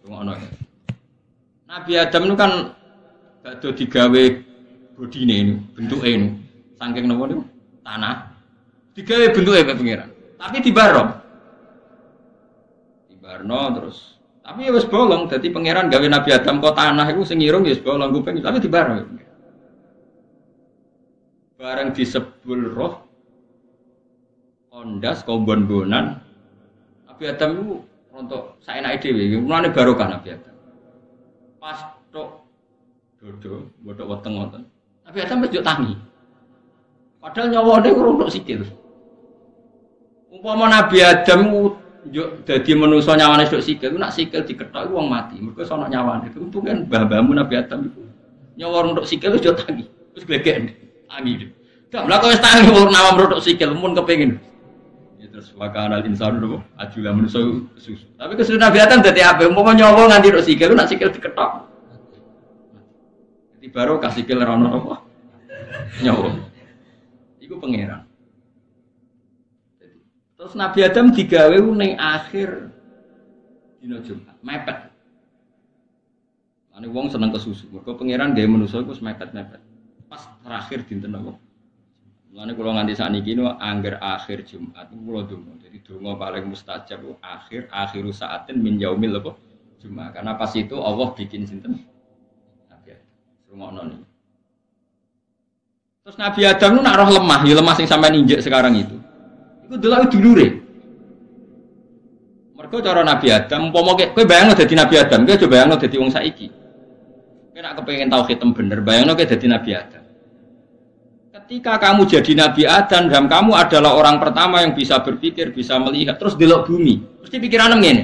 Ngono ya. Nabi Adam itu kan gak do digawe bodine ini, bentuke ini. Saking napa niku? Tanah. Digawe bentuke kaya pengiran. Tapi dibarok. Barno terus tapi ya wis bolong dadi pangeran gawe Nabi Adam kok tanah iku sing irung ya wis bolong kuping tapi dibarno bareng disebul roh ondas kombon-bonan Nabi Adam iku untuk saenake dhewe mulane barokah Nabi Adam pas tok dodo bodok weteng ngoten Nabi Adam wis yo tangi padahal nyawane urung tok sikil umpama Nabi Adam yo dadi manusa nyawane sik sikil, nak sikil dikethok iku wong mati. Mergo sono nyawane. Untung kan mbah-mbahmu Nabi Adam iku nyawa untuk sikil wis yo tangi. Wis glegek tangi. Dak lha kok wis tangi ora nama untuk sikil mun kepengin. Ya terus wakanal insan lho ajula manusa susu. Tapi kesudah Nabi Adam dadi ape? Umpama nyawa nganti untuk sikil, nak sikil dikethok. Dadi baru kasih sikil ora ono apa? Nyawa. Iku pangeran. Terus Nabi Adam digawe ning akhir dina Jumat, mepet. Ane wong seneng kesusu. Mergo pangeran gawe manusa iku wis mepet-mepet. Pas terakhir dinten apa? Mulane kula nganti sakniki niku angger akhir Jumat kula donga. Jadi donga paling mustajab akhiru saatin min yaumil apa? Jumat. Karena pas itu Allah bikin sinten? Nabi Adam. Rungokno niku. Terus Nabi Adam itu nak roh lemah, ya lemah sing sampean injek sekarang itu. Iku delok dulure. Mergo cara Nabi Adam, umpama kowe bayangno dadi Nabi Adam, kowe coba bayangno dadi wong saiki. Kowe nak kepengin tauhid bener, bayangno kowe dadi Nabi Adam. Ketika kamu jadi Nabi Adam dan kamu adalah orang pertama yang bisa berpikir, bisa melihat, terus delok bumi. Terus pikiranmu ngene.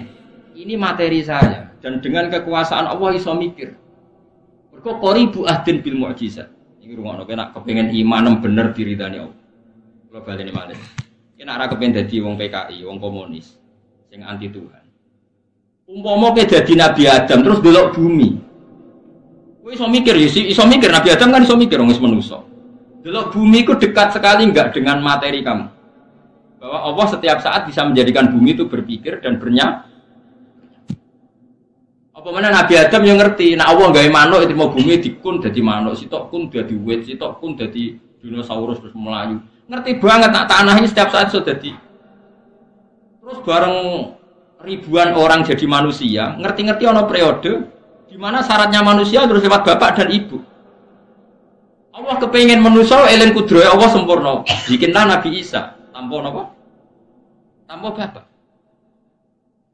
Ini materi saya dan dengan kekuasaan Allah iso mikir. Mergo qoribu ahdin bil mu'jizat. Iki rungokno kowe nak kepengin iman bener diridani Allah. Kula baleni malih. Kowe nak ora kepengin dadi wong PKI, wong komunis sing anti Tuhan. Umpama kowe dadi Nabi Adam terus delok bumi. Kowe iso mikir, iso mikir Nabi Adam kan iso mikir wong wis manusa. Delok bumi itu dekat sekali enggak dengan materi kamu. Bahwa Allah setiap saat bisa menjadikan bumi itu berpikir dan bernyata. Apa mana Nabi Adam yang ngerti, nah Allah gawe manuk itu mau bumi dikun jadi manuk, sitok kun jadi wit, sitok kun jadi dinosaurus terus melayu. Ngerti banget nak tanah ini setiap saat sudah jadi. Terus bareng ribuan orang jadi manusia, ngerti-ngerti ono periode di mana syaratnya manusia terus lewat bapak dan ibu. Allah kepengen manusia eling kudrohe Allah sempurna. Bikinlah Nabi Isa tanpa apa? Tanpa bapak.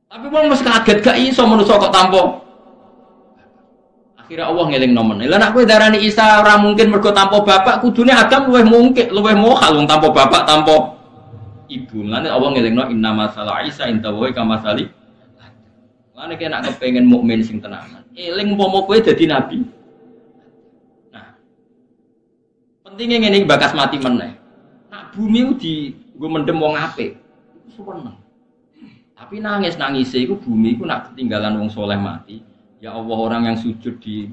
Tapi wong mesti kaget gak iso manusa kok tampa. Akhirnya Allah ngeling nomen. Lah nek kowe darani Isa ora mungkin mergo tampa bapak, kudune Adam luwih mungkin, luwih mohal wong tampa bapak, tampa ibu. Lan Allah ngelingno inna masalah Isa inta wa kama sali. Lan nek nek kepengin mukmin sing tenanan, eling umpama kowe dadi nabi. Nah. Pentingnya ngene iki bakas mati meneh. Nak bumi di nggo mendem wong apik. Iku seneng. Tapi nangis itu bumi itu nak ketinggalan wong soleh mati. Ya Allah, orang yang sujud di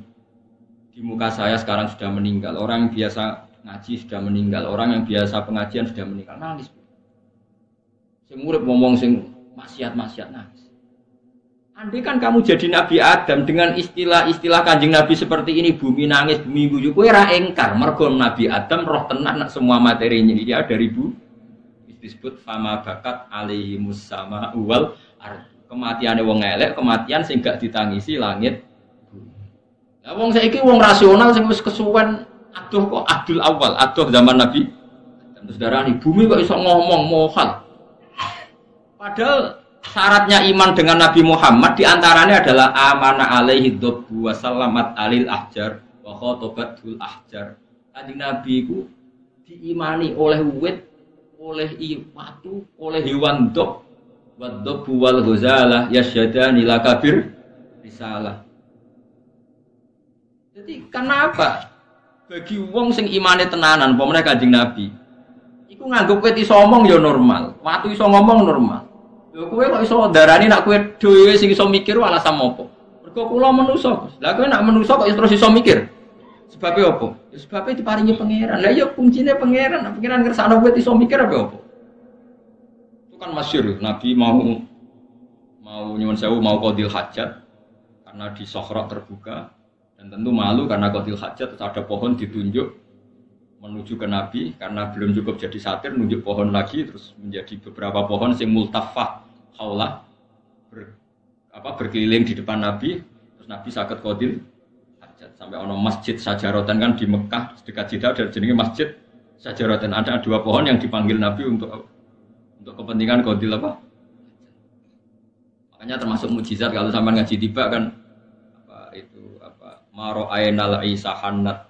muka saya sekarang sudah meninggal. Orang yang biasa ngaji sudah meninggal. Orang yang biasa pengajian sudah meninggal. Nangis. Sing urip ngomong sing maksiat nangis. Andai kan kamu jadi Nabi Adam dengan istilah-istilah Kanjeng Nabi seperti ini, bumi nangis, bumi guyu, kowe ora engkar mergo Nabi Adam roh tenan semua materinya dia dari bumi. Disebut fama bakat alaihi musama wal ard. Kematiane wong elek, kematian sing gak ditangisi langit. Lah wong saiki wong rasional sing wis kesuwen aduh kok adul awal, aduh zaman Nabi. Terus darani bumi kok iso ngomong mohal. Padahal syaratnya iman dengan Nabi Muhammad diantaranya adalah amana alaihi dzabbu wa salamat alil ahjar wa khotobatul ahjar. Kanjeng Nabi ku diimani oleh wit, oleh watu, oleh hewan dok, waddobu wal ghazalah yasyadani la kabir risalah. Jadi kenapa bagi wong sing imane tenanan pemene Kanjeng Nabi iku nganggep kowe iso ngomong ya normal, watu iso ngomong normal. Lho kowe kok iso darani nak kowe dhewe sing iso mikir alasan apa? Mergo kula manusa, Gus. Lah kowe nak manusa kok terus iso mikir? Sebabnya apa? Ya sebabnya diparingi pangeran. Lah ya kuncinya pangeran. Nah, pangeran ngersakno kowe iso mikir apa? Itu kan masyhur. Nabi mau nyuwun sewu mau qadil hajat karena di Sohrok terbuka dan tentu malu karena qadil hajat terus ada pohon ditunjuk menuju ke Nabi karena belum cukup jadi satir nunjuk pohon lagi terus menjadi beberapa pohon sing multafah haulah berkeliling di depan Nabi terus Nabi saged qadil sampai ono masjid Sajarotan kan di Mekah dekat Jeddah dan jenenge masjid Sajarotan ada dua pohon yang dipanggil Nabi untuk kepentingan qadil apa? Makanya termasuk mukjizat kalau sampean ngaji tiba kan maro ainal isahannat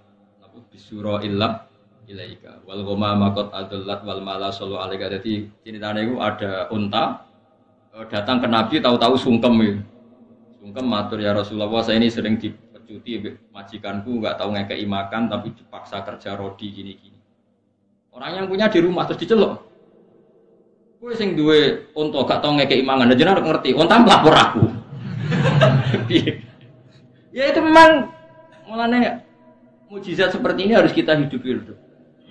bisura illa ilaika wal ghamama qad adallat wal mala sallu alaika. Jadi ceritanya itu ada unta datang ke Nabi tahu-tahu sungkem matur ya Rasulullah saya ini sering dipecuti majikanku enggak tahu ngekei makan tapi dipaksa kerja rodi gini-gini. Orang yang punya di rumah terus diceluk. Kowe sing duwe unta gak tau ngekei mangan jenengan ngerti unta melapor aku. Ya itu memang mulane mukjizat seperti ini harus kita hidupi.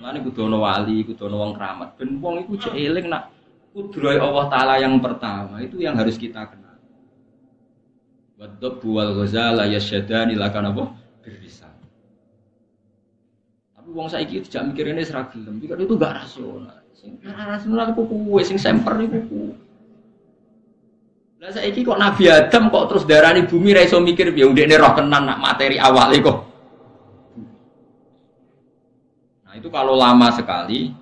Mulane kudu ana wali, kudu ana wong keramat. Ben wong iku jek eling nak Kudroy Allah Ta'ala yang pertama itu yang harus kita kenal. Wadab wal ghazala yasyadani lakan apa? Birrisan. Tapi wong saiki tidak mikirnya seragam, pikir itu gak rasional. Sing rasional kuku, sing semper kuku. Lah saiki kok Nabi Adam kok terus darani bumi ra iso mikir piye ndekne roh tenan nak materi awale kok. Nah itu kalau lama sekali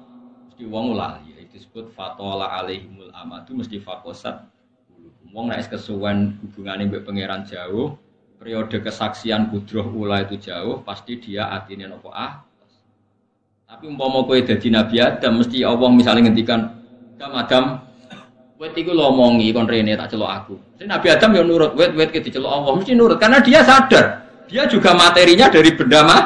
mesti wong lali. Disebut fatola alaihimul amadu mesti fakosat. Wong nek kesuwen hubungane mbek pangeran jauh, periode kesaksian kudroh ula itu jauh, pasti dia atine nopo Tapi umpama kowe dadi Nabi Adam mesti Allah misalnya ngendikan, Adam, wit iku lomongi kon rene tak celuk aku. Jadi Nabi Adam ya nurut, wit ki diceluk Allah mesti nurut karena dia sadar, dia juga materinya dari benda mah.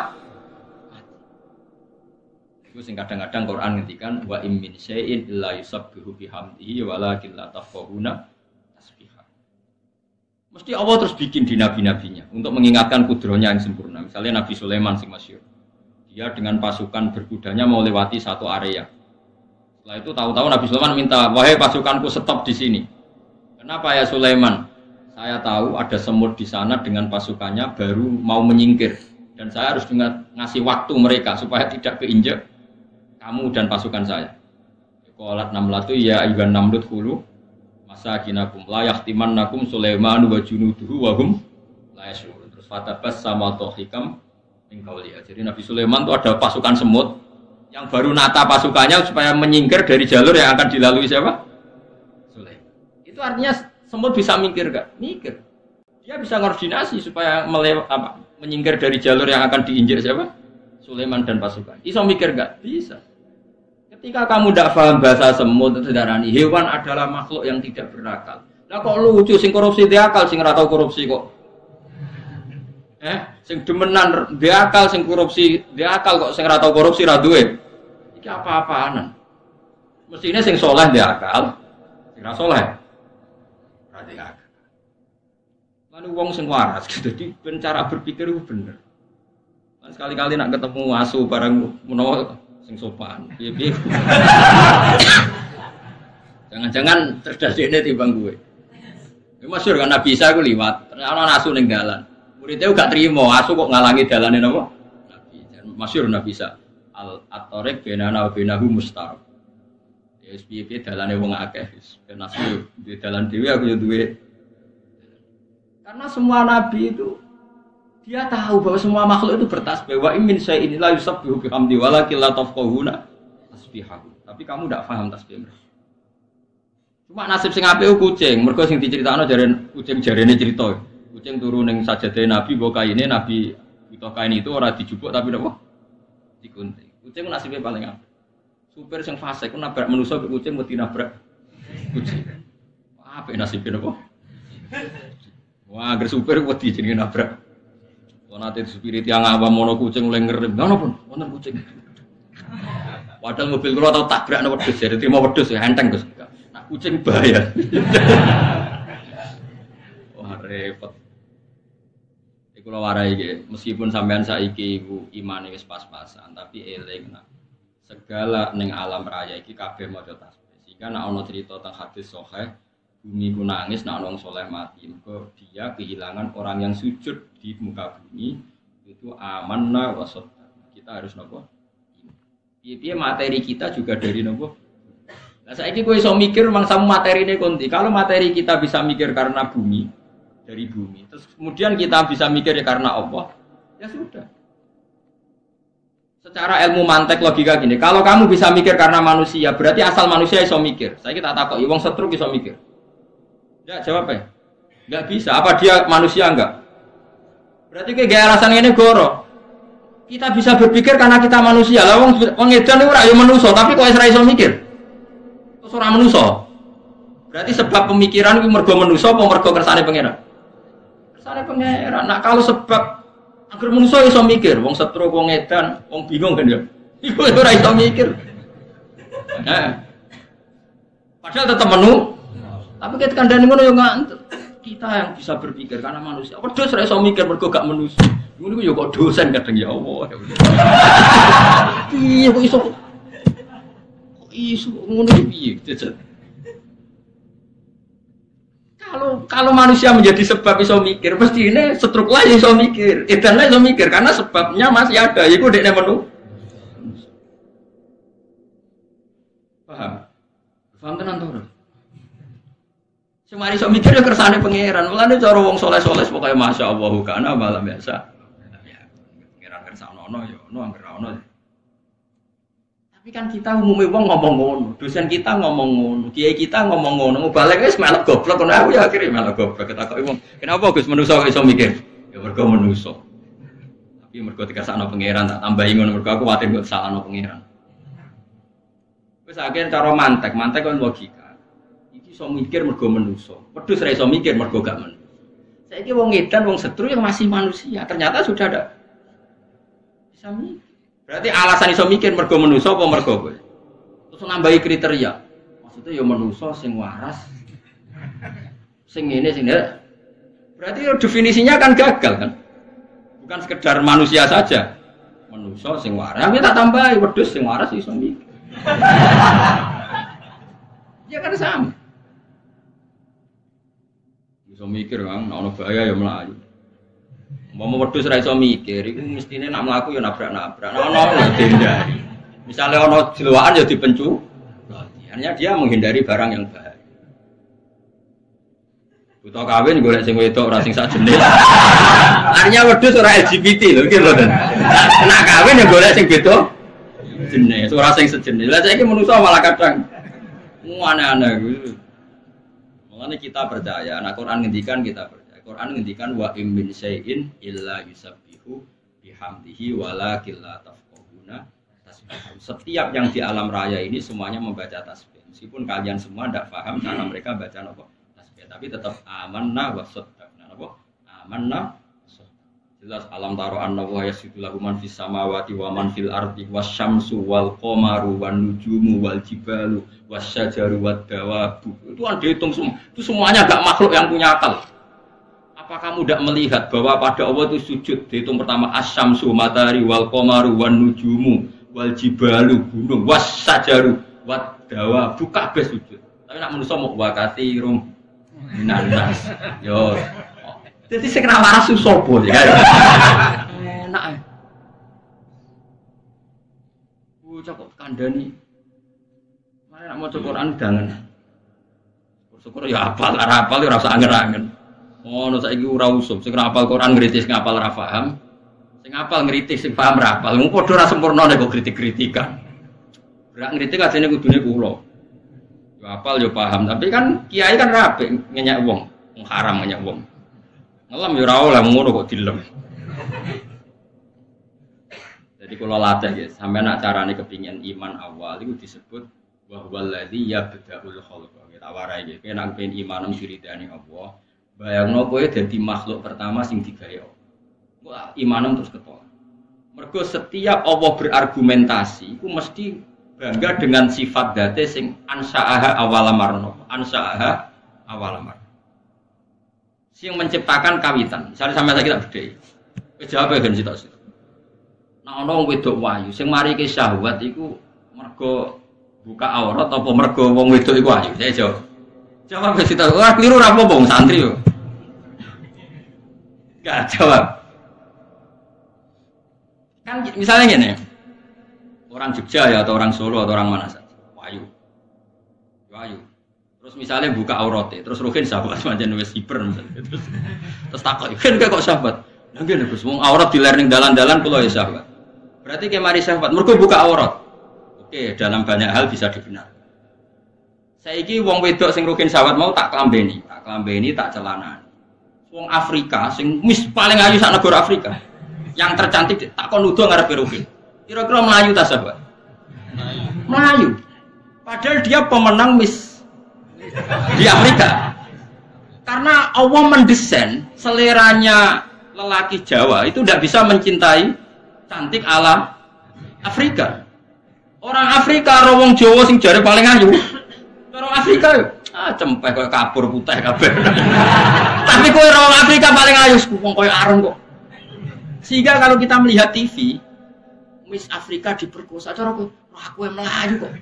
Sing kadang-kadang Quran ngendikan wa im min syai'in illa yusabbihu bihamdihi walakin la tafqahuna tasbihah. Mesti Allah terus bikin di nabi-nabinya untuk mengingatkan kudrohnya yang sempurna. Misalnya Nabi Sulaiman sing masyhur. Dia dengan pasukan berkudanya mau lewati satu area. Setelah itu tahu-tahu Nabi Sulaiman minta, "Wahai pasukanku stop di sini." Kenapa ya Sulaiman? Saya tahu ada semut di sana dengan pasukannya baru mau menyingkir dan saya harus ngasih waktu mereka supaya tidak keinjak kamu dan pasukan saya. Qalat namlatu ya ayyuhan namlut khulu masakinakum la yahtimannakum Sulaiman wa junuduhu wa hum la yashurun. Terus fatabas sama tohikam min qawliha. Jadi Nabi Sulaiman itu ada pasukan semut yang baru nata pasukannya supaya menyingkir dari jalur yang akan dilalui siapa? Sulaiman. Itu artinya semut bisa mikir enggak? Mikir. Dia bisa koordinasi supaya menyingkir dari jalur yang akan diinjak siapa? Sulaiman dan pasukan. Iso mikir enggak? Bisa. Ketika kamu tidak paham bahasa semut itu darani hewan adalah makhluk yang tidak berakal. Lah kok lucu sing korupsi dia akal sing ora tau korupsi kok. Sing demenan dia akal sing korupsi dia akal kok sing ora tau korupsi ra duwe. Iki apa-apaanan. Mestine sing saleh dia akal, sing ra saleh ra dia akal. Lalu wong sing waras jadi cara berpikir itu bener. Sekali-kali nak ketemu asu barang menawa sing sopan, piye-piye. Jangan-jangan cerdas ini timbang gue. Ini masyhur kan Nabi Isa ku liwat, ternyata asu ning dalan. Muridnya gak terima, asu kok ngalangi dalane napa? Nabi. Masyhur Nabi Isa. At-tariq bainana wa bainahu mustar. Ya wis piye-piye dalane wong akeh wis. Ben asu di dalan dhewe aku yo duwe. Karena semua nabi itu dia tahu bahwa semua makhluk itu bertasbih. Wa min syai'in la yusabbihu bihamdi walakin la tafqahuna tasbihahu. Tapi kamu tidak paham tasbih mereka. Cuma nasib sing apik kucing, mergo sing diceritakno jaren kucing jarene cerita. Kucing turu ning sajadah Nabi mbok kaine Nabi butuh kain itu ora dijupuk tapi napa? Digunting. Kucing nasibnya paling apik. Supir sing fasik ku nabrak manusa kok kucing mesti nabrak kucing. Apik nasibnya napa? Wah, agar supir wedi jenenge nabrak. Nanti spirit yang awam mono kucing mulai ngerem, mana pun, wonten kucing. Padahal mobil kula tau tabrak nang wedhus, jadi terima wedhus ya enteng Gus. Nah kucing bahaya. Wah repot. Iku lho warai iki, meskipun sampean saiki iku imane wis pas-pasan, tapi eling nah. Segala ning alam raya iki kabeh maca tasbih. Sehingga nek ana cerita teng hadis sahih bumi ku nangis nek wong saleh mati, mergo dia kehilangan orang yang sujud di muka bumi itu amanna wa sadda. Kita harus nopo? Piye-piye materi kita juga dari nopo? Lah saiki kowe iso mikir mangsamu materine konti. Kalau materi kita bisa mikir karena bumi, dari bumi, terus kemudian kita bisa mikir karena Allah, ya sudah. Secara ilmu mantek logika gini, kalau kamu bisa mikir karena manusia, berarti asal manusia iso mikir. Saya kita takut, wong setruk iso mikir. Ya jawab ya, nggak bisa. Apa dia manusia enggak? Berarti kayak gaya alasan ini goro. Kita bisa berpikir karena kita manusia. Lah wong edan ora ya manusa, tapi kok ora iso mikir. Terus ora manusa. Berarti sebab pemikiran kuwi mergo manusa apa mergo kersane pangeran? Kersane pangeran. Nah kalau sebab agar manusa iso mikir, wong setruk, wong edan, wong bingung kan ya. Iku ora iso mikir. Padahal tetap menu. Tapi kita kandani ngono yo ngantuk. Kita yang bisa berpikir karena manusia. Wedhus ora iso mikir mergo gak manusia. Ngono yo kok dosen kadang ya Allah. Iya kok iso ngono piye? kalau manusia menjadi sebab iso mikir, pasti ini setruk lah iso mikir, edan lah iso mikir karena sebabnya masih ada. Iku dekne menu. Paham? Paham tenan to? Semari iso mikir ya kersane pangeran. Mulane cara wong saleh-saleh pokoke masyaallah kana malam biasa. Ya, pangeran kersane ono ya ono anggere ono. Tapi kan kita umumnya wong ngomong ngono, dosen kita ngomong ngono, kiai kita ngomong ngono, mubalek wis melok goblok ngono aku ya akhire melok goblok ketakoki wong. Kenapa Gus manusa kok iso mikir? Ya mergo manusa. Tapi mergo dikasakno pangeran tak tambahi ngono mergo aku kuwatir kok salahno pangeran. Wis akhire cara mantek kan logika. Iki iso mikir mergo manusa. Pedus ra iso mikir mergo gak manusa. Saiki wong edan wong setru yang masih manusia, ternyata sudah ada bisa mikir. Berarti alasan iso mikir mergo manusa apa mergo kowe? Terus nambahi kriteria. Maksudnya ya manusa sing waras. Sing ngene sing ndak. Berarti ya definisinya kan gagal kan? Bukan sekedar manusia saja. Manusa sing waras. Tapi tak tambahi wedhus sing waras iso mikir. Ya kan sama. Iso mikir kan, ana bahaya ya mlayu. Mau wedhus ra iso mikir, iku mestine nak mlaku ya nabrak-nabrak. Ono ya dihindari. Misale ono jelokan ya dipencu. Artinya dia menghindari barang yang bahaya. Buta kawin golek sing wedok ora sing sak jenis. Artinya wedhus ora LGBT lho iki lho. Nak kawin ya golek sing beda jenis, ora sing sejenis. Lah saiki manusa malah kadang aneh-aneh gitu. Makanya kita percaya, nah Quran ngendikan kita percaya. Quran ngendikan wa im min syai'in illa yusabbihu bihamdihi walakin la tafqahuna tasbihahum. Setiap yang di alam raya ini semuanya membaca tasbih. Meskipun kalian semua tidak paham cara mereka baca apa tasbih, tapi tetap amanna wa saddaqna apa? Amanna. Jelas alam taro anna wa yasjudu lahu man fis samawati wa man fil ardi wasyamsu wal qamaru wan nujumu wal jibalu wasyajaru wad dawabu. Itu kan dihitung semua. Itu semuanya enggak makhluk yang punya akal. Apa kamu tidak melihat bahwa pada Allah itu sujud dihitung pertama asyamsu matahari wal qamaru wan nujumu wal jibalu gunung wasyajaru wad dawabu kabeh sujud. Tapi nak manusa mau wa katsirum minannas. Yo. Jadi sing kena waras sapa ya. Enak ae. Cakok kandhani. Mare nak maca Quran dangen. Syukur ya hafal, ora hafal ora usah anger-anger. Ngono saiki ora usum, sing hafal Quran ngritis ngapal ora paham. Sing hafal ngritis sing paham ora hafal. Mung padha ora sempurna nek kok kritik-kritikan. Berak ngritik ajene kudune kula. Yo hafal yo paham, tapi kan kiai kan rapi ngenyek wong, haram ngenyek wong. Ngelam yo ora oleh ngono kok dilem. Jadi kalau latih guys, sampai nak carane kepingin iman awal itu disebut bahwa ladzi yabda'ul khalqa. Kita warai iki, nek pengen iman diridani Allah. Bayangno kowe dadi makhluk pertama sing digawe Allah. Wah, imanem terus ketolak. Mergo setiap Allah berargumentasi, iku mesti bangga dengan sifat dzate sing ansa'aha awalamarno. Ansa'aha awalamar. Sing menciptakan kawitan. Misalnya sampai kita bedhei. Wis jawab ben sitok. Nah ana wong wedok wayu sing marike syahwat iku mergo buka aurat apa mergo wong wedok iku wayu. Saya jawab. Jawab wis sitok. Wah, kliru ra apa-apa wong santri yo. Gak jawab. Kan misalnya gini, orang Jogja ya atau orang Solo atau orang mana saja, wayu. Terus misalnya buka auratnya, terus rugen sahabat macam wes hiper misalnya. Terus takut, kan kok sahabat? Nanti nih Gus, aurat di learning dalan-dalan pulau ya sahabat. Berarti kayak mari sahabat, mereka buka aurat. Oke, dalam banyak hal bisa dibenar. Saiki wong wedok sing rugen sahabat mau tak klambeni, tak celanani. Wong Afrika sing paling ayu sak negara Afrika. Yang tercantik tak kon nuduh ngarepe rugen. Kira-kira Melayu ta sahabat? Melayu. Padahal dia pemenang Miss di Afrika. Karena Allah mendesain seleranya lelaki Jawa itu tidak bisa mencintai cantik ala Afrika. Orang Afrika rawong Jawa sing jare paling ayu. Orang Afrika cempeh koyo kapur putih kabeh. Tapi kowe rawong Afrika paling ayu wong koyo areng kok. Sehingga kalau kita melihat TV Miss Afrika diperkosa cara kowe, aku yang Melayu kok.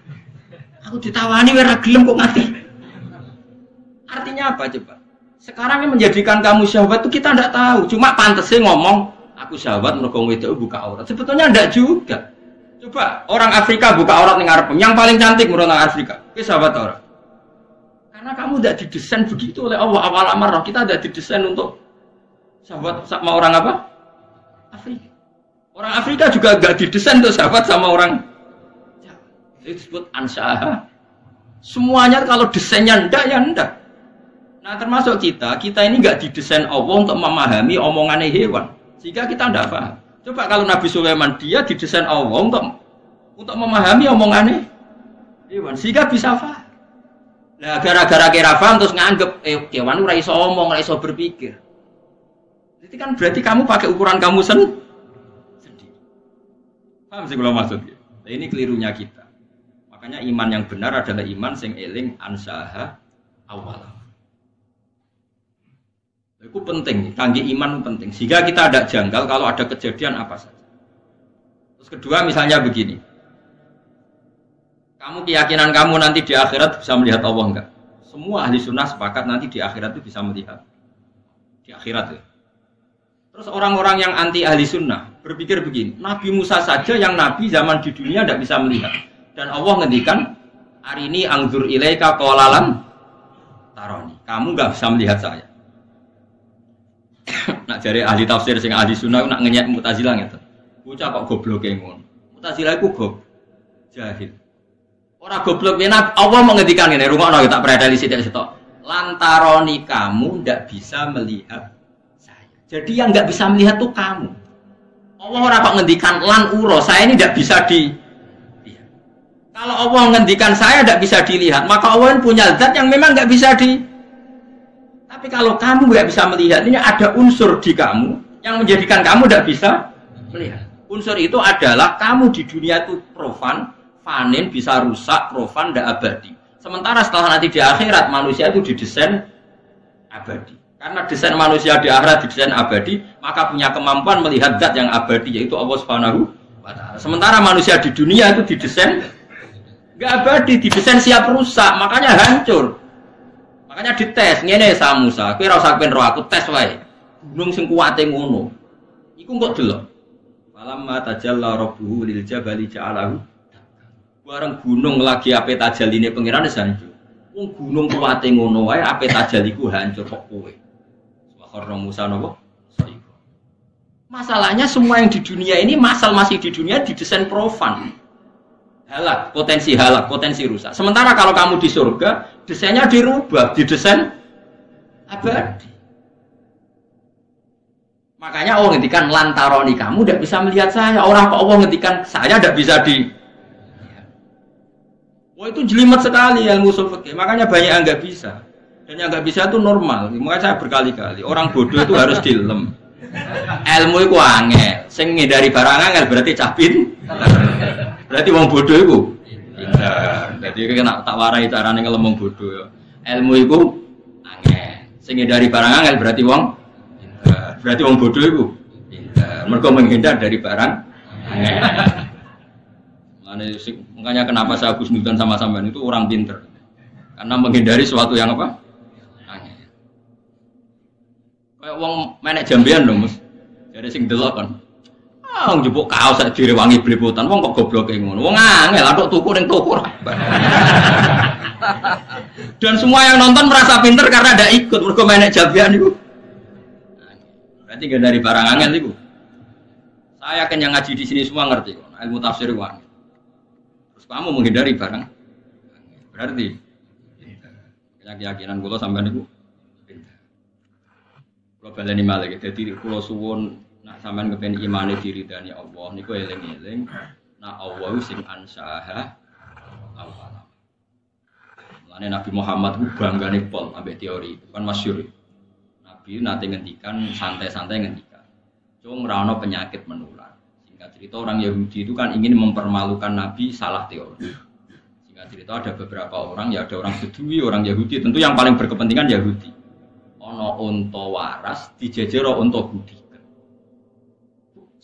Aku ditawani ora gelem kok mati. Artinya apa coba? Sekarang yang menjadikan kamu syahwat itu kita tidak tahu. Cuma pantasnya ngomong, aku syahwat mergo wedok buka aurat. Sebetulnya tidak juga. Coba orang Afrika buka aurat ning ngarep. Yang paling cantik menurut orang Afrika. Itu syahwat orang. Karena kamu tidak didesain begitu oleh Allah. Awal amar kita tidak didesain untuk syahwat sama orang apa? Afrika. Orang Afrika juga tidak didesain untuk syahwat sama orang. Itu disebut ansyaha. Semuanya kalau desainnya ndak ya ndak. Nah termasuk kita ini nggak didesain Allah untuk memahami omongannya hewan, sehingga kita ndak paham. Coba kalau Nabi Sulaiman dia didesain Allah untuk memahami omongannya hewan, sehingga bisa paham. Nah gara-gara kira paham terus nganggep hewan ora iso omong, ora iso berpikir. Jadi kan berarti kamu pakai ukuran kamu sendiri. Paham sih kalau maksudnya? Nah, ini kelirunya kita. Makanya iman yang benar adalah iman sing eling ansaha awal. Itu penting, kangge iman penting. Sehingga kita ada janggal kalau ada kejadian apa saja. Terus kedua misalnya begini. Kamu keyakinan kamu nanti di akhirat bisa melihat Allah enggak? Semua ahli sunnah sepakat nanti di akhirat itu bisa melihat. Di akhirat ya. Terus orang-orang yang anti ahli sunnah berpikir begini. Nabi Musa saja yang nabi zaman di dunia tidak bisa melihat. Dan Allah ngendikan, hari ini angzur ilaika qolalan taroni. Kamu nggak bisa melihat saya. Nak jari ahli tafsir sing ahli sunnah nak ngenyek Mu'tazilah gitu. Bocah kok goblok ngono. Mu'tazilah iku goblok. Jahil. Ora goblok benar. Allah mengendikan ngene, rungokno tak predeli sithik-sithik. Lantaroni kamu ndak bisa melihat saya. Jadi yang nggak bisa melihat tuh kamu. Allah ora kok ngendikan lan uro, saya ini ndak bisa di. Kalau Allah ngendikan saya tidak bisa dilihat, maka Allah punya zat yang memang nggak bisa di. Tapi kalau kamu nggak bisa melihat, ini ada unsur di kamu yang menjadikan kamu tidak bisa melihat. Unsur itu adalah kamu di dunia itu profan, fanin, bisa rusak, profan, tidak abadi. Sementara setelah nanti di akhirat manusia itu didesain abadi. Karena desain manusia di akhirat didesain abadi, maka punya kemampuan melihat zat yang abadi, yaitu Allah Subhanahu wa Ta'ala. Sementara manusia di dunia itu didesain nggak abadi, didesain siap rusak, makanya hancur. Makanya dites, ngene sa Musa, kowe ora usah ben roh aku tes wae. Gunung sing kuwate ngono. Iku kok delok. Falamma tajalla rabbuhu lil jabali ja'alahu. Bareng gunung lagi ape tajaline pangeran wis hancur. Wong gunung kuwate ngono wae ape tajal iku hancur kok kowe. Subhanallah Musa napa? Masalahnya semua yang di dunia ini masih di dunia didesain profan. Halak, potensi rusak. Sementara kalau kamu di surga, desainnya dirubah, didesain abadi. Makanya Allah ngendikan lantaroni kamu tidak bisa melihat saya. Orang kok Allah ngendikan saya tidak bisa di. Wah itu jelimet sekali ilmu ushul fikih. Makanya banyak yang nggak bisa. Dan yang nggak bisa itu normal. Makanya saya berkali-kali orang bodoh itu harus dilem. Ilmu itu angel. Sing ngindari barang angel berarti capin. Berarti wong bodoh itu pintar. Jadi kena tak warai carane ngelem wong bodoh. Ilmu itu angel. Sing dari barang angel berarti wong pintar. Berarti wong bodoh itu pintar. Mergo menghindar dari barang angel. Makanya kenapa saya husnudzon sama sampean itu orang pintar. Karena menghindari sesuatu yang apa? Angel. Kayak wong menek jambean lho, Mas. Jadi sing delok kan. Wong njupuk kaos sak direwangi blepotan, wong kok gobloke ngono. Wong angel antuk tuku ning toko. Dan semua yang nonton merasa pinter karena ada ikut mergo menek jabian niku. Berarti gak dari barang angel niku. Saya kan yang ngaji di sini semua ngerti kok. Ilmu tafsir wae. Terus kamu menghindari barang. Berarti keyakinan kula sampean niku pinter. Kula baleni malih dadi kula suwun nak sampean kepen imane diridani Allah niku eling-eling nak Allah sing ansaha awal. Mulane Nabi Muhammad ku banggane pol ambek teori itu kan masyhur. Nabi nate ngendikan santai-santai ngendikan. Cung ra ono penyakit menular. Singkat cerita orang Yahudi itu kan ingin mempermalukan Nabi salah teori. Singkat cerita ada beberapa orang ya ada orang Bedui, orang Yahudi, tentu yang paling berkepentingan Yahudi. Ono unta waras dijejero unta budi.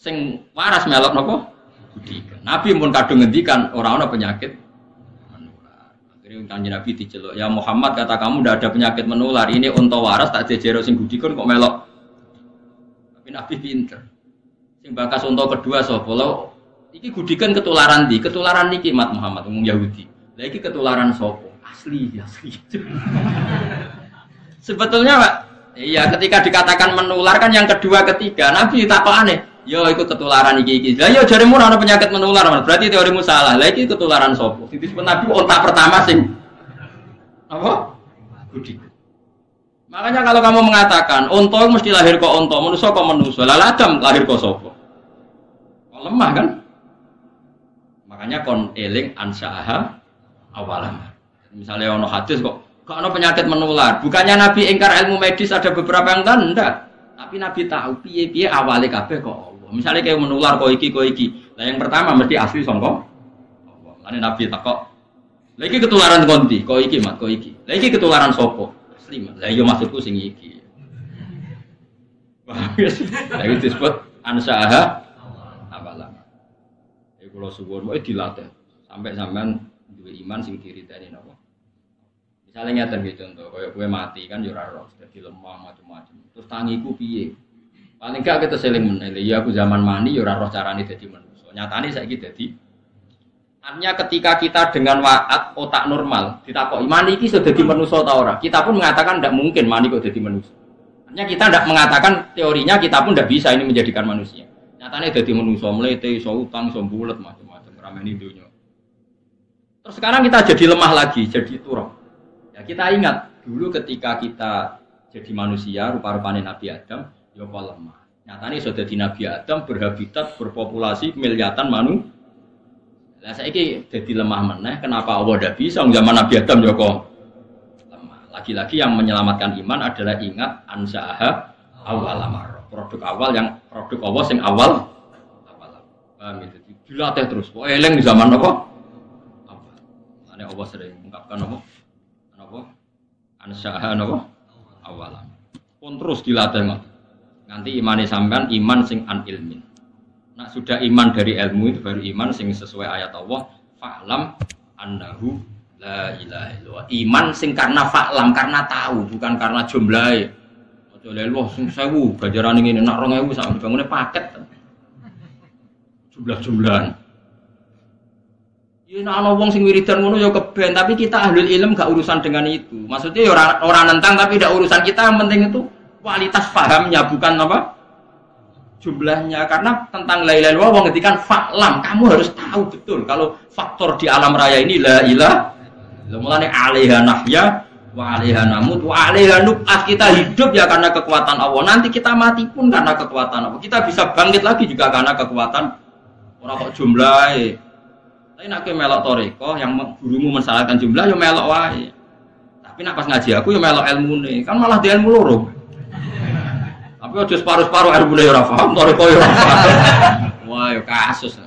Sing waras melok napa? Budi. Nabi pun kadung ngendikan ora ana penyakit menular. Akhirnya Kanjeng Nabi diceluk, "Ya Muhammad, kata kamu ndak ada penyakit menular. Ini unta waras tak jejero sing budikon kok melok." Tapi Nabi pinter. Sing bakas unta kedua sapa? Lho, iki gudikan ketularan di, ketularan niki Mat Muhammad umum Yahudi. Lah iki ketularan sapa? Asli. Sebetulnya Pak, iya ketika dikatakan menular kan yang kedua ketiga Nabi takokane, "Yo iku ketularan iki." Lah yo jaremu ora ana penyakit menular, berarti teorimu salah. Lah iki ketularan sapa? Disebut Nabi ontak pertama sing apa? Gudik. Makanya kalau kamu mengatakan unta mesti lahir kok unta, manusia kok manusia. Lah Adam lahir kok sapa? Kok lemah kan? Makanya kon eling ansaaha awalan. Misalnya ono hadis kok gak ono penyakit menular. Bukannya Nabi ingkar ilmu medis ada beberapa yang tanda. Tapi Nabi tahu piye-piye awale kabeh kok Allah. Misalnya kayak menular kok iki. Lah yang pertama mesti asli sangka Allah. Lane Nabi takok, "Lah iki ketularan konti, kok iki Mat, kok iki. Lah iki ketularan sapa?" Asli Mat. Lah iya maksudku sing iki. Paham ya? Lah itu disebut ansaaha awalan. Iku kula suwun wae dilatih sampai sampean duwe iman sing diriteni napa. Misalnya ngeten nggih contoh, kaya kowe mati kan yo ora roh, dadi lemah macam-macam. Terus tangiku piye? Paling gak kita seling meneh. Ya aku zaman mani yo ora roh carane dadi manusa. Nyatane saiki dadi. Artinya ketika kita dengan waat otak normal ditakoki mani iki iso dadi manusa ta ora? Kita pun mengatakan ndak mungkin mani kok dadi manusa. Artinya kita ndak mengatakan teorinya kita pun ndak bisa ini menjadikan manusia. Nyatane dadi manusa mlete, iso utang, iso bulet macam-macam rameni dunya. Terus sekarang kita jadi lemah lagi, jadi turun. Ya kita ingat dulu ketika kita jadi manusia rupa-rupane Nabi Adam, ya kok lemah. Nyatane iso dadi Nabi Adam berhabitat berpopulasi miliatan manusia. Lah saiki dadi lemah meneh, kenapa Allah ndak bisa zaman Nabi Adam ya kok lemah. Lagi-lagi yang menyelamatkan iman adalah ingat ansaaha awal amar. Produk awal yang produk Allah sing awal. Paham ya? Dilatih terus. Kok eling di zaman apa? Awal. Ane Allah sering mengungkapkan apa? Ansaaha napa awalan. Pun terus dilatih nganti imane sampean iman sing an ilmin. Nah sudah iman dari ilmu itu baru iman sing sesuai ayat Allah, fa'lam annahu la ilaha illallah. Iman sing karena fa'lam, karena tahu, bukan karena jumlahe. Aja lho sing 1000 ganjarane ngene nak 2000 sak bangune paket. Jumlah-jumlahan. Ya ana wong sing wiridan ngono ya keben, tapi kita ahlul ilm gak urusan dengan itu. Maksudnya ya orang nentang tapi tidak urusan kita, yang penting itu kualitas pahamnya bukan apa? Jumlahnya. Karena tentang la ilaha illallah wong ngetikan fa'lam, kamu harus tahu betul kalau faktor di alam raya ini la ilaha illallah. Mulane 'alaiha nahya wa 'alaiha namut wa 'alaiha nub'ats. Kita hidup ya karena kekuatan Allah. Nanti kita mati pun karena kekuatan Allah. Kita bisa bangkit lagi juga karena kekuatan ora kok jumlahe. Tapi nak kowe melok toriko yang gurumu mensalahkan jumlah yo melok wae. Tapi nak pas ngaji aku yo melok ilmune, kan malah di ilmu loro. Tapi aja separuh-separuh ilmune yo ora paham, toriko yo ora paham. Wah, yo kasus.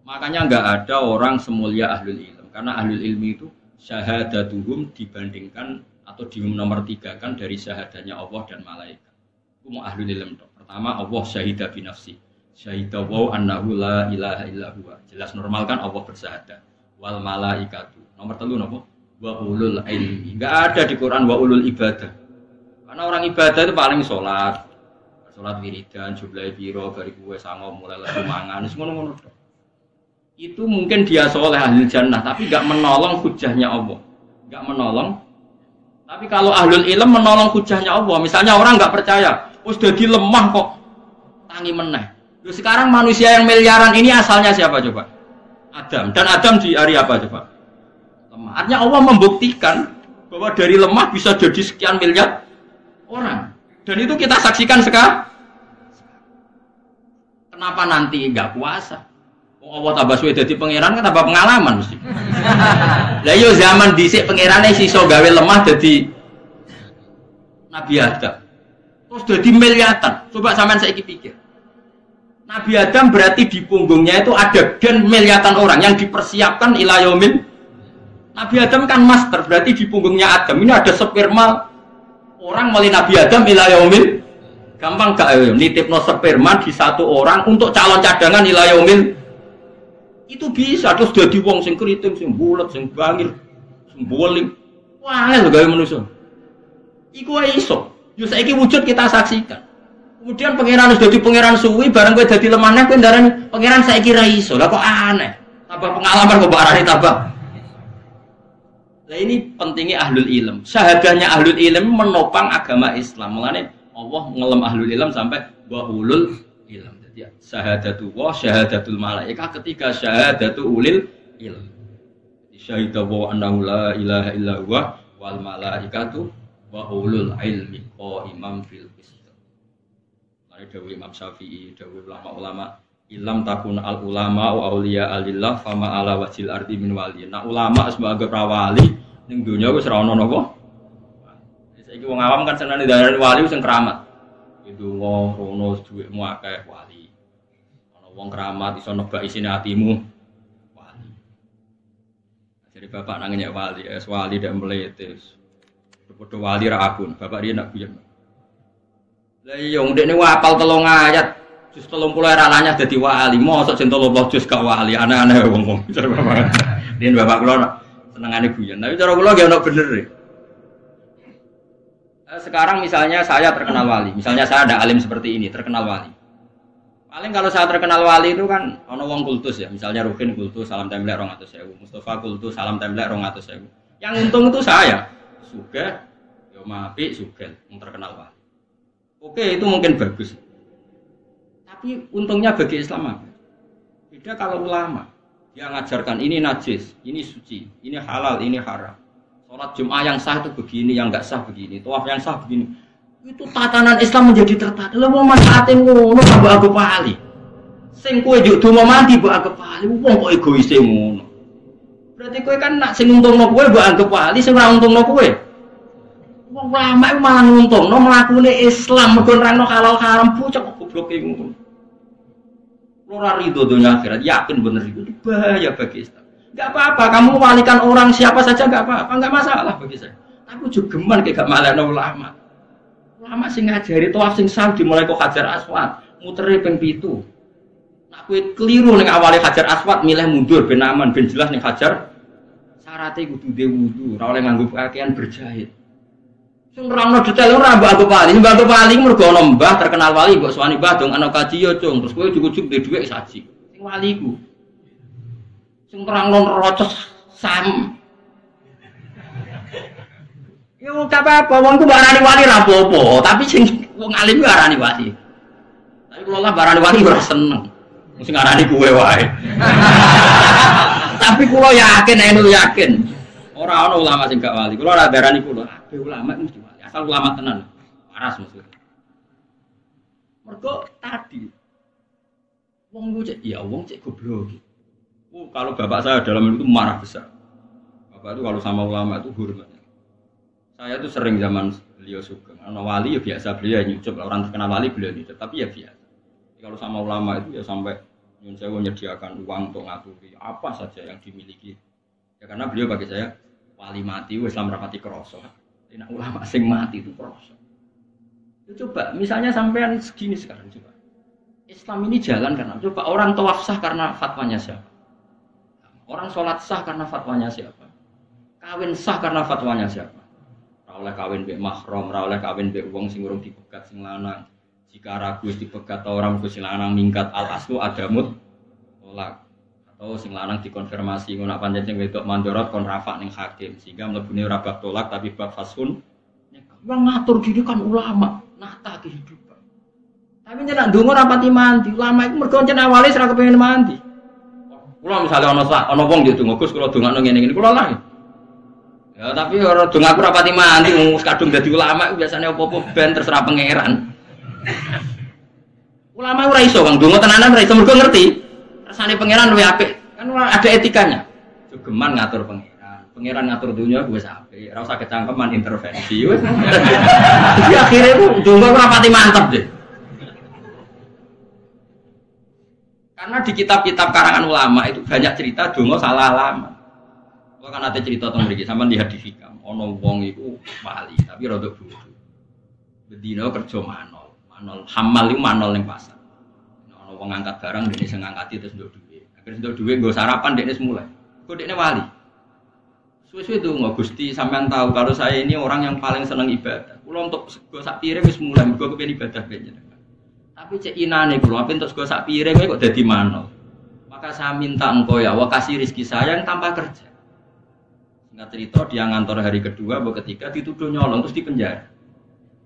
Makanya enggak ada orang semulia ahlul ilm, karena ahlul ilmi itu syahadatuhum dibandingkan atau dinomor-tigakan dari syahadanya Allah dan malaikat. Itu mau ahlul ilm. Pertama Allah syahidah bi nafsi. Syahidah wa annahu la ilaha illa huwa. Jelas normal kan Allah bersyahadat. Wal malaikatu. Nomor 3 napa? Wa ulul ilmi. Enggak ada di Quran wa ulul ibadah. Karena orang ibadah itu paling salat. Salat wiridan, jumlah piro, bariku wis sango mulai lesu mangan, ngono-ngono tok. Itu mungkin dia soleh ahli jannah, tapi enggak menolong hujahnya Allah. Enggak menolong. Tapi kalau ahlul ilm menolong hujahnya Allah, misalnya orang enggak percaya, wis dadi lemah kok tangi meneh. Loh, sekarang manusia yang miliaran ini asalnya siapa coba? Adam. Dan Adam di hari apa coba? Lemah. Artinya Allah membuktikan bahwa dari lemah bisa jadi sekian miliar orang. Dan itu kita saksikan sekarang. Kenapa nanti enggak puasa? Allah tambah suwe dadi pangeran kan tambah pengalaman mesti. Lah yo zaman dhisik pangerane siso gawe lemah dadi Nabi Adam. Terus dadi miliatan. Coba sampean saiki pikir. Nabi Adam berarti di punggungnya itu ada gen miliatan orang yang dipersiapkan ila yaumil. Nabi Adam kan master, berarti di punggungnya Adam ini ada sperma orang mulai Nabi Adam ila yaumil. Gampang gak nitipno sperma di satu orang untuk calon cadangan ila yaumil. Itu bisa terus dadi wong sing kriting, sing bulet, sing bangir, sing boling. Wah, lho gawe manusa. Iku wae iso. Yo saiki wujud kita saksikan. Kemudian pangeran wis dadi pangeran suwi, bareng kowe dadi lemah neh kowe ndarani pangeran saiki ra iso. Lah kok aneh. Tambah pengalaman kok barani tambah. Lah ini pentingnya ahlul ilm. Syahadahnya ahlul ilm menopang agama Islam. Mulane Allah ngelem ahlul ilm sampai wa ulul ilm. Jadi syahadatu wa syahadatul malaikah ketika syahadatu ulil ilm. Syahidah wa annahu la ilaha illa huwa wal malaikatu wa ulul ilmi qaiman fil qist. Mane dawuh Imam Syafi'i, dawuh ulama-ulama, ilam takun al ulama wa auliya alillah fama ala wajil ardi min wali. Nah ulama sebagai wali ning dunya wis ora ono napa. Saiki wong awam kan senane darani wali sing keramat. Itu ngono dhuwitmu akeh wali. Ana wong keramat iso nebak isine atimu wali. Jadi bapak nang nyek wali, wali dak meletes. Padha wali ra akun, bapak riyen nak guyon. Lah iya ndekne apal 3 ayat. Jus 30 era lanyah dadi wali, mosok jeng 30 jus gak wali, aneh-aneh wong-wong. Riyen bapak kula senengane guyon. Tapi cara kula nggih ono bener. Sekarang misalnya saya terkenal wali, misalnya saya ada alim seperti ini, terkenal wali. Paling kalau saya terkenal wali itu kan ono wong kultus ya, misalnya Rukin kultus salam templek 200.000, Mustafa kultus salam templek 200.000. Yang untung itu saya. Sugih, yo apik sugih, wong terkenal wali. Oke, itu mungkin bagus. Tapi untungnya bagi Islam apa? Beda kalau ulama, dia ngajarkan ini najis, ini suci, ini halal, ini haram. Sholat Jum'ah yang sah itu begini, yang enggak sah begini. Tawaf yang sah begini. Itu tatanan Islam menjadi tertata. Lha wong manfaatin ngono mbok anggap wali. Sing kowe yo donga mandi mbok anggap wali, wong kok egoise ngono. Berarti kowe kan nak sing untungno kowe mbok anggap wali, sing ora untungno kowe. Wong ulama iku malah nguntungno mlakune Islam mergo nerangno halal haram bocah gobloke ngono. Ora ridho dunia akhirat, yakin bener itu bahaya bagi Islam. Enggak apa-apa, kamu walikan orang siapa saja enggak apa-apa, enggak masalah bagi saya. Tapi jogeman kayak gak malahno ulama. Ulama sing ngajari tawaf sing sah dimulai kok Hajar Aswad, mutere ping 7. Nek kowe keliru ning awale Hajar Aswad milih mundur ben aman, ben jelas ning Hajar syaratnya kudu duwe wudu, ora oleh nganggo pakaian berjahit. Sing nerangno detail ora mbok anggap wali, mbok anggap wali mergo ana mbah terkenal wali mbok suwani mbah dong ana kaji yo cung, terus kowe ujug-ujug duwe dhuwit saji. Sing wali ku. Sing nerangno rocos sam. Yo gak apa-apa, wong ku mbok arani wali ra apa-apa, tapi sing wong alim ku arani wali. Tapi kula lah barani wali ora seneng. Sing arani kuwe wae. Tapi kula yakin, anu yakin. Ora ana ulama sing gak wali. Kula ora darani kula, kabeh ulama mesti wali. Asal ulama tenan. Waras maksud. Mergo tadi wong ku cek ya wong cek goblok. Kalau bapak saya dalam itu marah besar. Bapak itu kalau sama ulama itu hormatnya. Saya tuh sering zaman beliau sugeng. Ana wali ya biasa beliau nyucup, orang terkenal wali beliau nyucup, tapi ya biasa. Kalau sama ulama itu ya sampai nyun sewu menyediakan uang untuk ngaturi apa saja yang dimiliki. Ya karena beliau bagi saya wali mati, Islam rapati kroso. Nek ulama sing mati itu kroso. Coba, misalnya sampean segini sekarang coba. Islam ini jalan karena coba orang tawaf sah karena fatwanya siapa? Orang sholat sah karena fatwanya siapa? Kawin sah karena fatwanya siapa? Ora oleh kawin mbek mahram, ora oleh kawin mbek wong sing urung dipegat sing lanang. Jika ragu dipegat orang ku sing lanang mingkat al aslu adamut tolak. Atau sing lanang dikonfirmasi ngono pancen sing wedok mandorot kon rafa ning hakim sehingga mlebune ora bab tolak tapi bab fasun. Wong ngatur gini kan ulama, nata kehidupan. Tapi nek ndonga ora pati mandi, ulama iku mergo yen awale ora kepengin mandi. Kula misale ana wong yo donga Gus kula dongakno ngene-ngene kula lah. Ya tapi ora dongaku ora pati mandi wis kadung dadi ulama iku biasane apa-apa ben terserah pangeran. Ulama ora iso Kang donga tenanan ora iso mergo ngerti. Rasane pangeran luwih apik. Kan ada etikanya. Jogeman ngatur pangeran. Pangeran ngatur dunia wis apik. Ora usah kecangkeman intervensi wis. Jadi akhirnya ku donga ora pati mantep deh. Karena di kitab-kitab karangan ulama itu banyak cerita donga salah alamat. Kalau kan ada cerita tentang mriki sampean lihat di Hikam, ana wong iku wali tapi rada bodoh. Bedino kerja manol hamal iku manol ning pasar. Ana wong ngangkat barang dene sing ngangkati terus nduk duwe. Akhirnya untuk duit gue sarapan dia semula. Kok dia wali. Suwe-suwe itu nggak Gusti sampean tahu kalau saya ini orang yang paling senang ibadah. Kulo untuk gue sak piring wis mulai gue kepengen ibadah kayaknya. Tapi cek inane kulo apa untuk gue sak piring kok dadi mano. Maka saya minta engkau ya, wa kasih rezeki saya yang tanpa kerja. Singkat cerita dia ngantor hari kedua, bahwa ketiga dituduh nyolong terus dipenjara.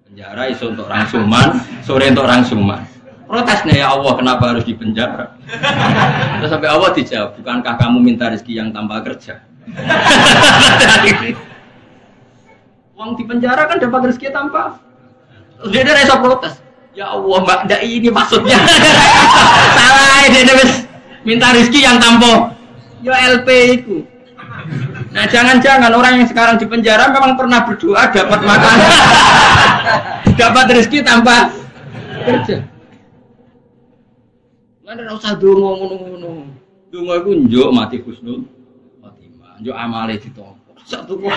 Penjara iso untuk orang Suman, sore untuk orang Suman. Protesnya ya Allah kenapa harus dipenjara? Terus sampai Allah dijawab, bukankah kamu minta rezeki yang tanpa kerja? Uang di penjara kan dapat rezeki tanpa. Dia ada rasa protes. Ya Allah mbak, ndak ini maksudnya. Salah dia minta rezeki yang tanpa. Ya LP itu. Nah jangan-jangan orang yang sekarang di penjara memang pernah berdoa dapat makan, dapat rezeki tanpa kerja. Mana usah dongo ngono-ngono. Dongo iku njuk mati husnul khotimah. Njuk amale ditampa. Satu kok.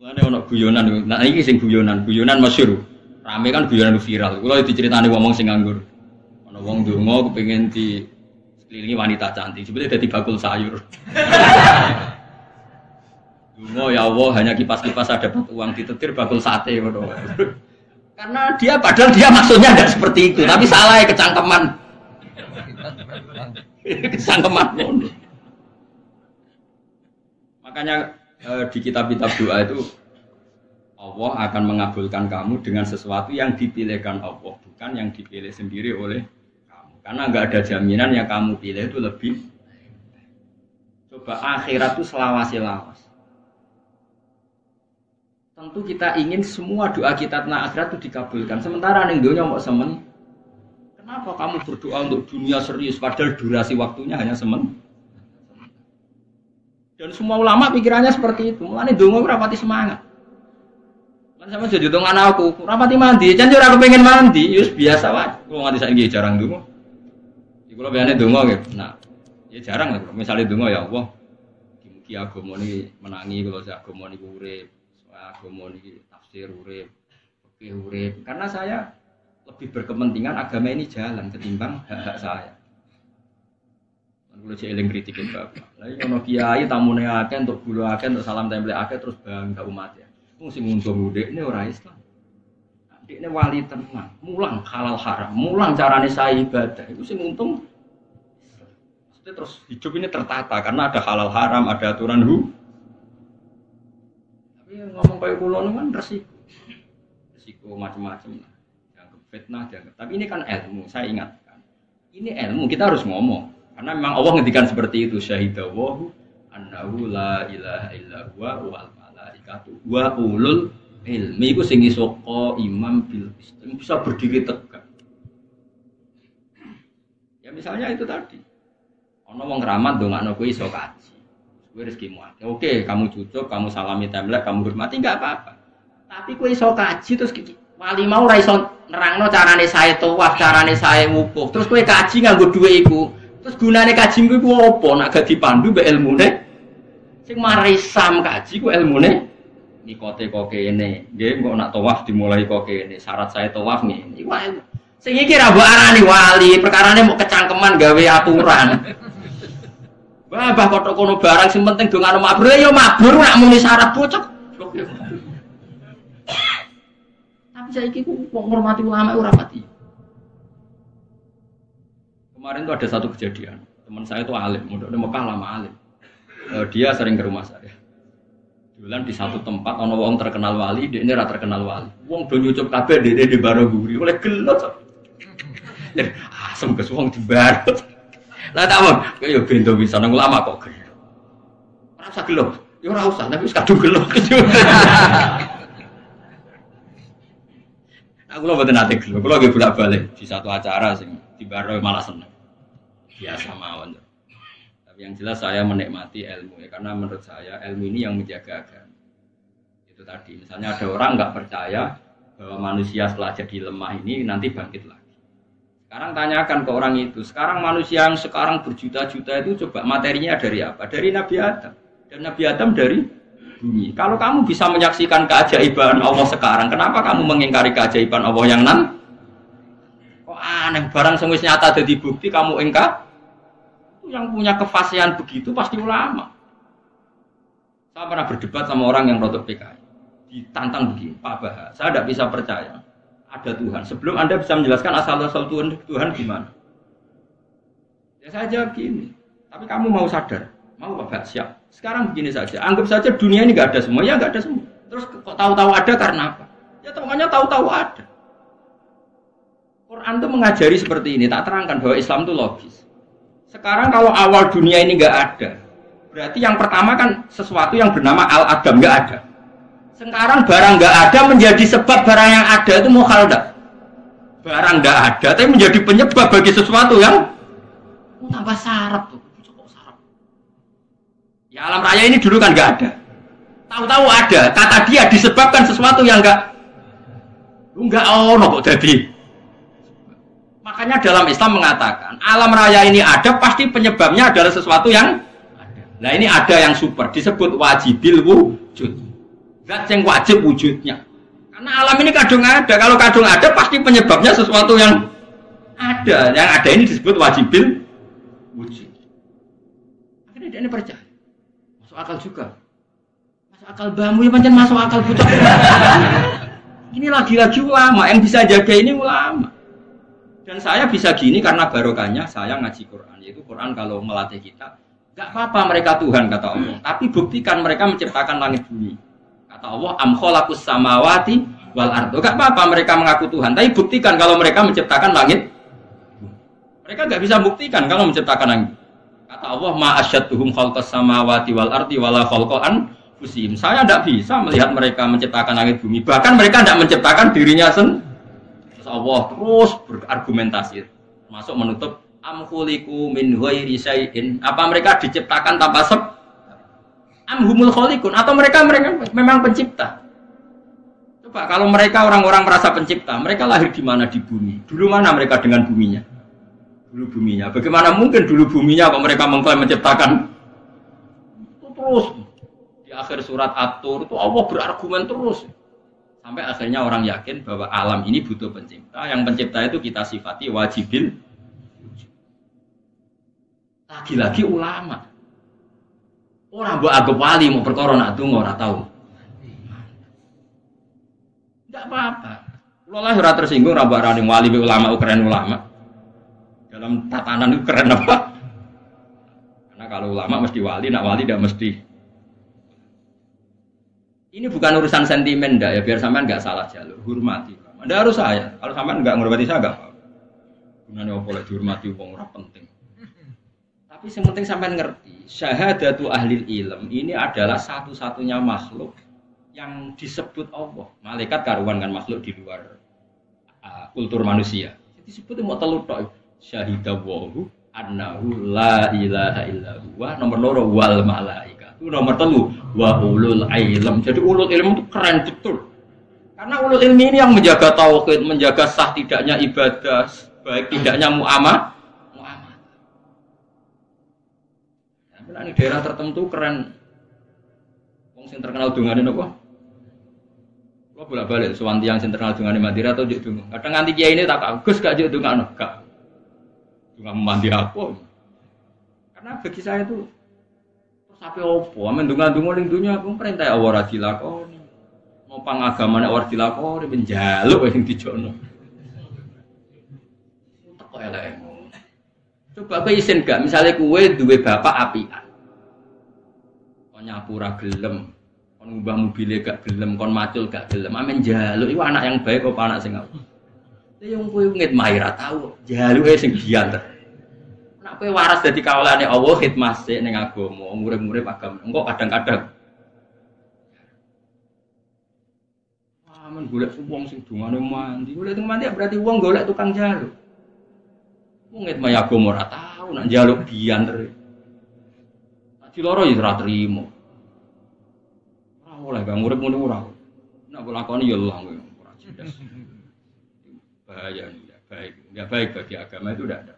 Mana ono guyonan. Nah iki sing guyonan masyhur. Rame kan guyonan viral. Kula diceritani wong sing nganggur. Ana wong donga kepengin dikelilingi wanita cantik. Sebetulnya dadi bakul sayur. Donga ya Allah hanya kipas-kipas ada dapat uang ditetir bakul sate ngono. Karena dia padahal dia maksudnya tidak seperti itu, tapi salah ya kecangkeman. Kecangkeman. Makanya di kitab-kitab doa itu Allah akan mengabulkan kamu dengan sesuatu yang dipilihkan Allah, bukan yang dipilih sendiri oleh kamu. Karena nggak ada jaminan yang kamu pilih itu lebih. Coba akhirat itu selawasi-lawas. Tentu kita ingin semua doa kita tentang akhirat itu dikabulkan. Sementara ning donya mau semen. Kenapa kamu berdoa untuk dunia serius padahal durasi waktunya hanya semen? Dan semua ulama pikirannya seperti itu. Mulane donga ora pati semangat. Lan sama jadi donga anakku, ora pati mandi. Jan ora kepengin mandi, ya biasa wae. Kulo nganti saiki jarang donga. Iki kulo biasane donga nggih. Nah, ya jarang lah. Misale donga ya Allah, mugi agama niki menangi kula agama niku urip. Agama ini tafsir urip, fikih urip. Karena saya lebih berkepentingan agama ini jalan ketimbang hak-hak saya. Kalau saya eling kritik bapak. Lah ono kiai tamune akeh untuk gula akeh untuk salam tempel akeh terus bangga umat ya. Wong sing untung ndekne ora Islam. Ndekne wali tenan, mulang halal haram, mulang carane saya ibadah. Iku sing untung. Terus hidup ini tertata karena ada halal haram, ada aturan ngomong kayak kulon kan resiko macam-macam lah, dianggap fitnah, dianggap. Tapi ini kan ilmu, saya ingatkan. Ini ilmu kita harus ngomong, karena memang Allah ngendikan seperti itu. Syahidawahu annahu la ilaha illa huwa wal malaikatu wa ulul ilmi. Iku sing iso imam bil qism, bisa berdiri tegak. Ya misalnya itu tadi. Ono wong keramat ndongakno kuwi iso kaji. Rezekimu. Oke, kamu cucuk, kamu salami template, kamu hormati enggak apa-apa. Tapi kowe iso kaji terus wali mau ora iso nerangno carane sae tawaf, carane sae wukuf. Terus kowe kaji nganggo dhuwit iku. Terus gunane kaji iku apa? Nek gak dipandu mbek ilmune. Sing mari sam kaji ku ilmune nikote kok kene. Nggih, kok nak tawaf dimulai kok kene. Syarat sae tawaf ngene. Iku sing iki ra mbok arani wali, perkarane mau kecangkeman gawe aturan. Wah, bah kotok kono barang sing penting dongane mabrur ya mabrur nak muni syarat bocok. Tapi saiki ku wong ngormati ulama ora pati. Kemarin tuh ada satu kejadian. Teman saya itu alim, mondoknya Mekah lama alim. Dia sering ke rumah saya. Bulan di satu tempat ana wong terkenal wali, dekne ora terkenal wali. Wong do nyucup kabeh dekne di baro guri oleh gelot. Asem kes wong di baro. Lah tak mon, kowe yo bendo bisa nang ulama kok gelo. Ora usah gelo. Ya ora usah, tapi wis kadung gelo. Aku lho mboten nate gelo. Kulo nggih bolak-balik di satu acara sing dibaro malah seneng. Biasa mawon. Tapi yang jelas saya menikmati ilmu ya, karena menurut saya ilmu ini yang menjaga agama. Itu tadi, misalnya ada orang enggak percaya bahwa manusia setelah jadi lemah ini nanti bangkit lagi. Sekarang tanyakan ke orang itu, sekarang manusia yang sekarang berjuta-juta itu coba materinya dari apa? Dari Nabi Adam. Dan Nabi Adam dari bumi. Kalau kamu bisa menyaksikan keajaiban Allah sekarang, kenapa kamu mengingkari keajaiban Allah yang nanti? Kok Aneh, barang sing wis nyata dadi bukti kamu engkar. Itu yang punya kefasihan begitu pasti ulama. Saya pernah berdebat sama orang yang rotok PKI. Ditantang begini, Pak Bahar, saya tidak bisa percaya ada Tuhan. Sebelum Anda bisa menjelaskan asal-asal Tuhan gimana? Ya saya jawab gini, tapi kamu mau sadar, mau Pak Bahar, siap. Sekarang begini saja, anggap saja dunia ini nggak ada semua, ya nggak ada semua. Terus kok tahu-tahu ada karena apa? Ya temannya tahu-tahu ada. Quran itu mengajari seperti ini, tak terangkan bahwa Islam itu logis. Sekarang kalau awal dunia ini nggak ada, berarti yang pertama kan sesuatu yang bernama Al-Adam nggak ada. Sekarang barang nggak ada menjadi sebab barang yang ada itu mukhaldah. Barang nggak ada, tapi menjadi penyebab bagi sesuatu yang tambah sarap tuh. Ya alam raya ini dulu kan nggak ada. Tahu-tahu ada, kata dia disebabkan sesuatu yang nggak ono kok jadi. Makanya dalam Islam mengatakan alam raya ini ada pasti penyebabnya adalah sesuatu yang ada. Nah ini ada yang super disebut wajibil wujud. Zat yang wajib wujudnya. Karena alam ini kadung ada. Kalau kadung ada pasti penyebabnya sesuatu yang ada. Yang ada ini disebut wajibil wujud. Akhirnya dia ini percaya. Masuk akal juga. Masuk akal bambu ya pancen masuk akal butuh. Ini lagi-lagi ulama yang bisa jaga ini ulama. Dan saya bisa gini karena barokahnya saya ngaji Quran. Yaitu Quran kalau melatih kita, gak apa-apa mereka Tuhan kata Allah. Tapi buktikan mereka menciptakan langit bumi. Kata Allah, am khalaqus samawati wal ardo. Gak apa-apa mereka mengaku Tuhan, tapi buktikan kalau mereka menciptakan langit. Mereka gak bisa buktikan kalau menciptakan langit. Kata Allah, ma asyadduhum khalqas samawati wal ardi wala khalqan fusihim. Saya tidak bisa melihat mereka menciptakan langit bumi. Bahkan mereka tidak menciptakan dirinya sendiri. Terus Allah terus berargumentasi, masuk menutup am khuliqu min ghairi syai'in. Apa mereka diciptakan tanpa sebab? Amhumul khaliqun atau mereka memang pencipta. Coba kalau mereka orang-orang merasa pencipta, mereka lahir di mana? Di bumi. Dulu mana mereka dengan buminya? Dulu buminya. Bagaimana mungkin dulu buminya kalau mereka mengklaim menciptakan? Itu terus di akhir surat At-Tur itu Allah berargumen terus. Sampai akhirnya orang yakin bahwa alam ini butuh pencipta. Yang pencipta itu kita sifati wajibil. Lagi-lagi ulama. Orang buat agak wali mau perkara nak tunggu orang tahu. Tidak apa-apa. Kalau lah ora tersinggung rambak rani wali ulama keren ulama. Dalam tatanan itu keren apa? Karena kalau ulama mesti wali, nak wali tidak mesti. Ini bukan urusan sentimen dah ya, biar sampean nggak salah jalur. Hormati. Anda harus saya. Kalau sampean nggak menghormati saya nggak apa-apa. Gunanya apa boleh dihormati wong ora penting. Tapi yang penting sampai ngerti, syahadatu ahlil ilm ini adalah satu-satunya makhluk yang disebut Allah. Malaikat karuan kan makhluk di luar kultur manusia. Disebut mau telu tok. Syahidawahu annahu la ilaha illa huwa. Nomor loro wal malaikatu. Nomor telu wa ulul ilm. Jadi ulul ilm itu keren betul. Karena ulul ilmi ini yang menjaga tauhid, menjaga sah tidaknya ibadah, baik tidaknya muamalah. Nah, di daerah tertentu keren. Wong sing terkenal dungane napa? Kok bolak-balik sowan tiyang sing terkenal dungane Madura atau njuk dungo. Kadang nganti kiai ini tak Gus gak njuk dungane, gak. Dunga mandi aku. Karena bagi saya itu terus ape opo? Amen dunga-dungo ning dunya aku perintah Allah ora dilakoni. Mau pangagamane ora dilakoni penjaluk sing dijono. Teko elek. Coba kowe isin gak, misalnya kowe duwe bapak apian. Kon nyapu ra gelem, kon ngubah mobilnya gak gelem, kon macul gak gelem. Amen njaluk iku anak yang baik apa anak sing apa? Lah yang kowe ngitmah ra tau, jaluke sing diantar. Nek kowe waras dadi kawulane Allah khidmah sik ning agama, murid-murid agama. Engko kadang-kadang amen golek wong sing dungane mandi. Golek mandi berarti wong golek tukang jaluk. Mungkin maya agama ora tau nak njaluk diantar. Nek diloro ya ora trimo. Ora oleh gak urip ngono ora. Nek lakoni ya Allah ora jelas. Bahaya ya, baik. Enggak baik bagi agama itu tidak ada.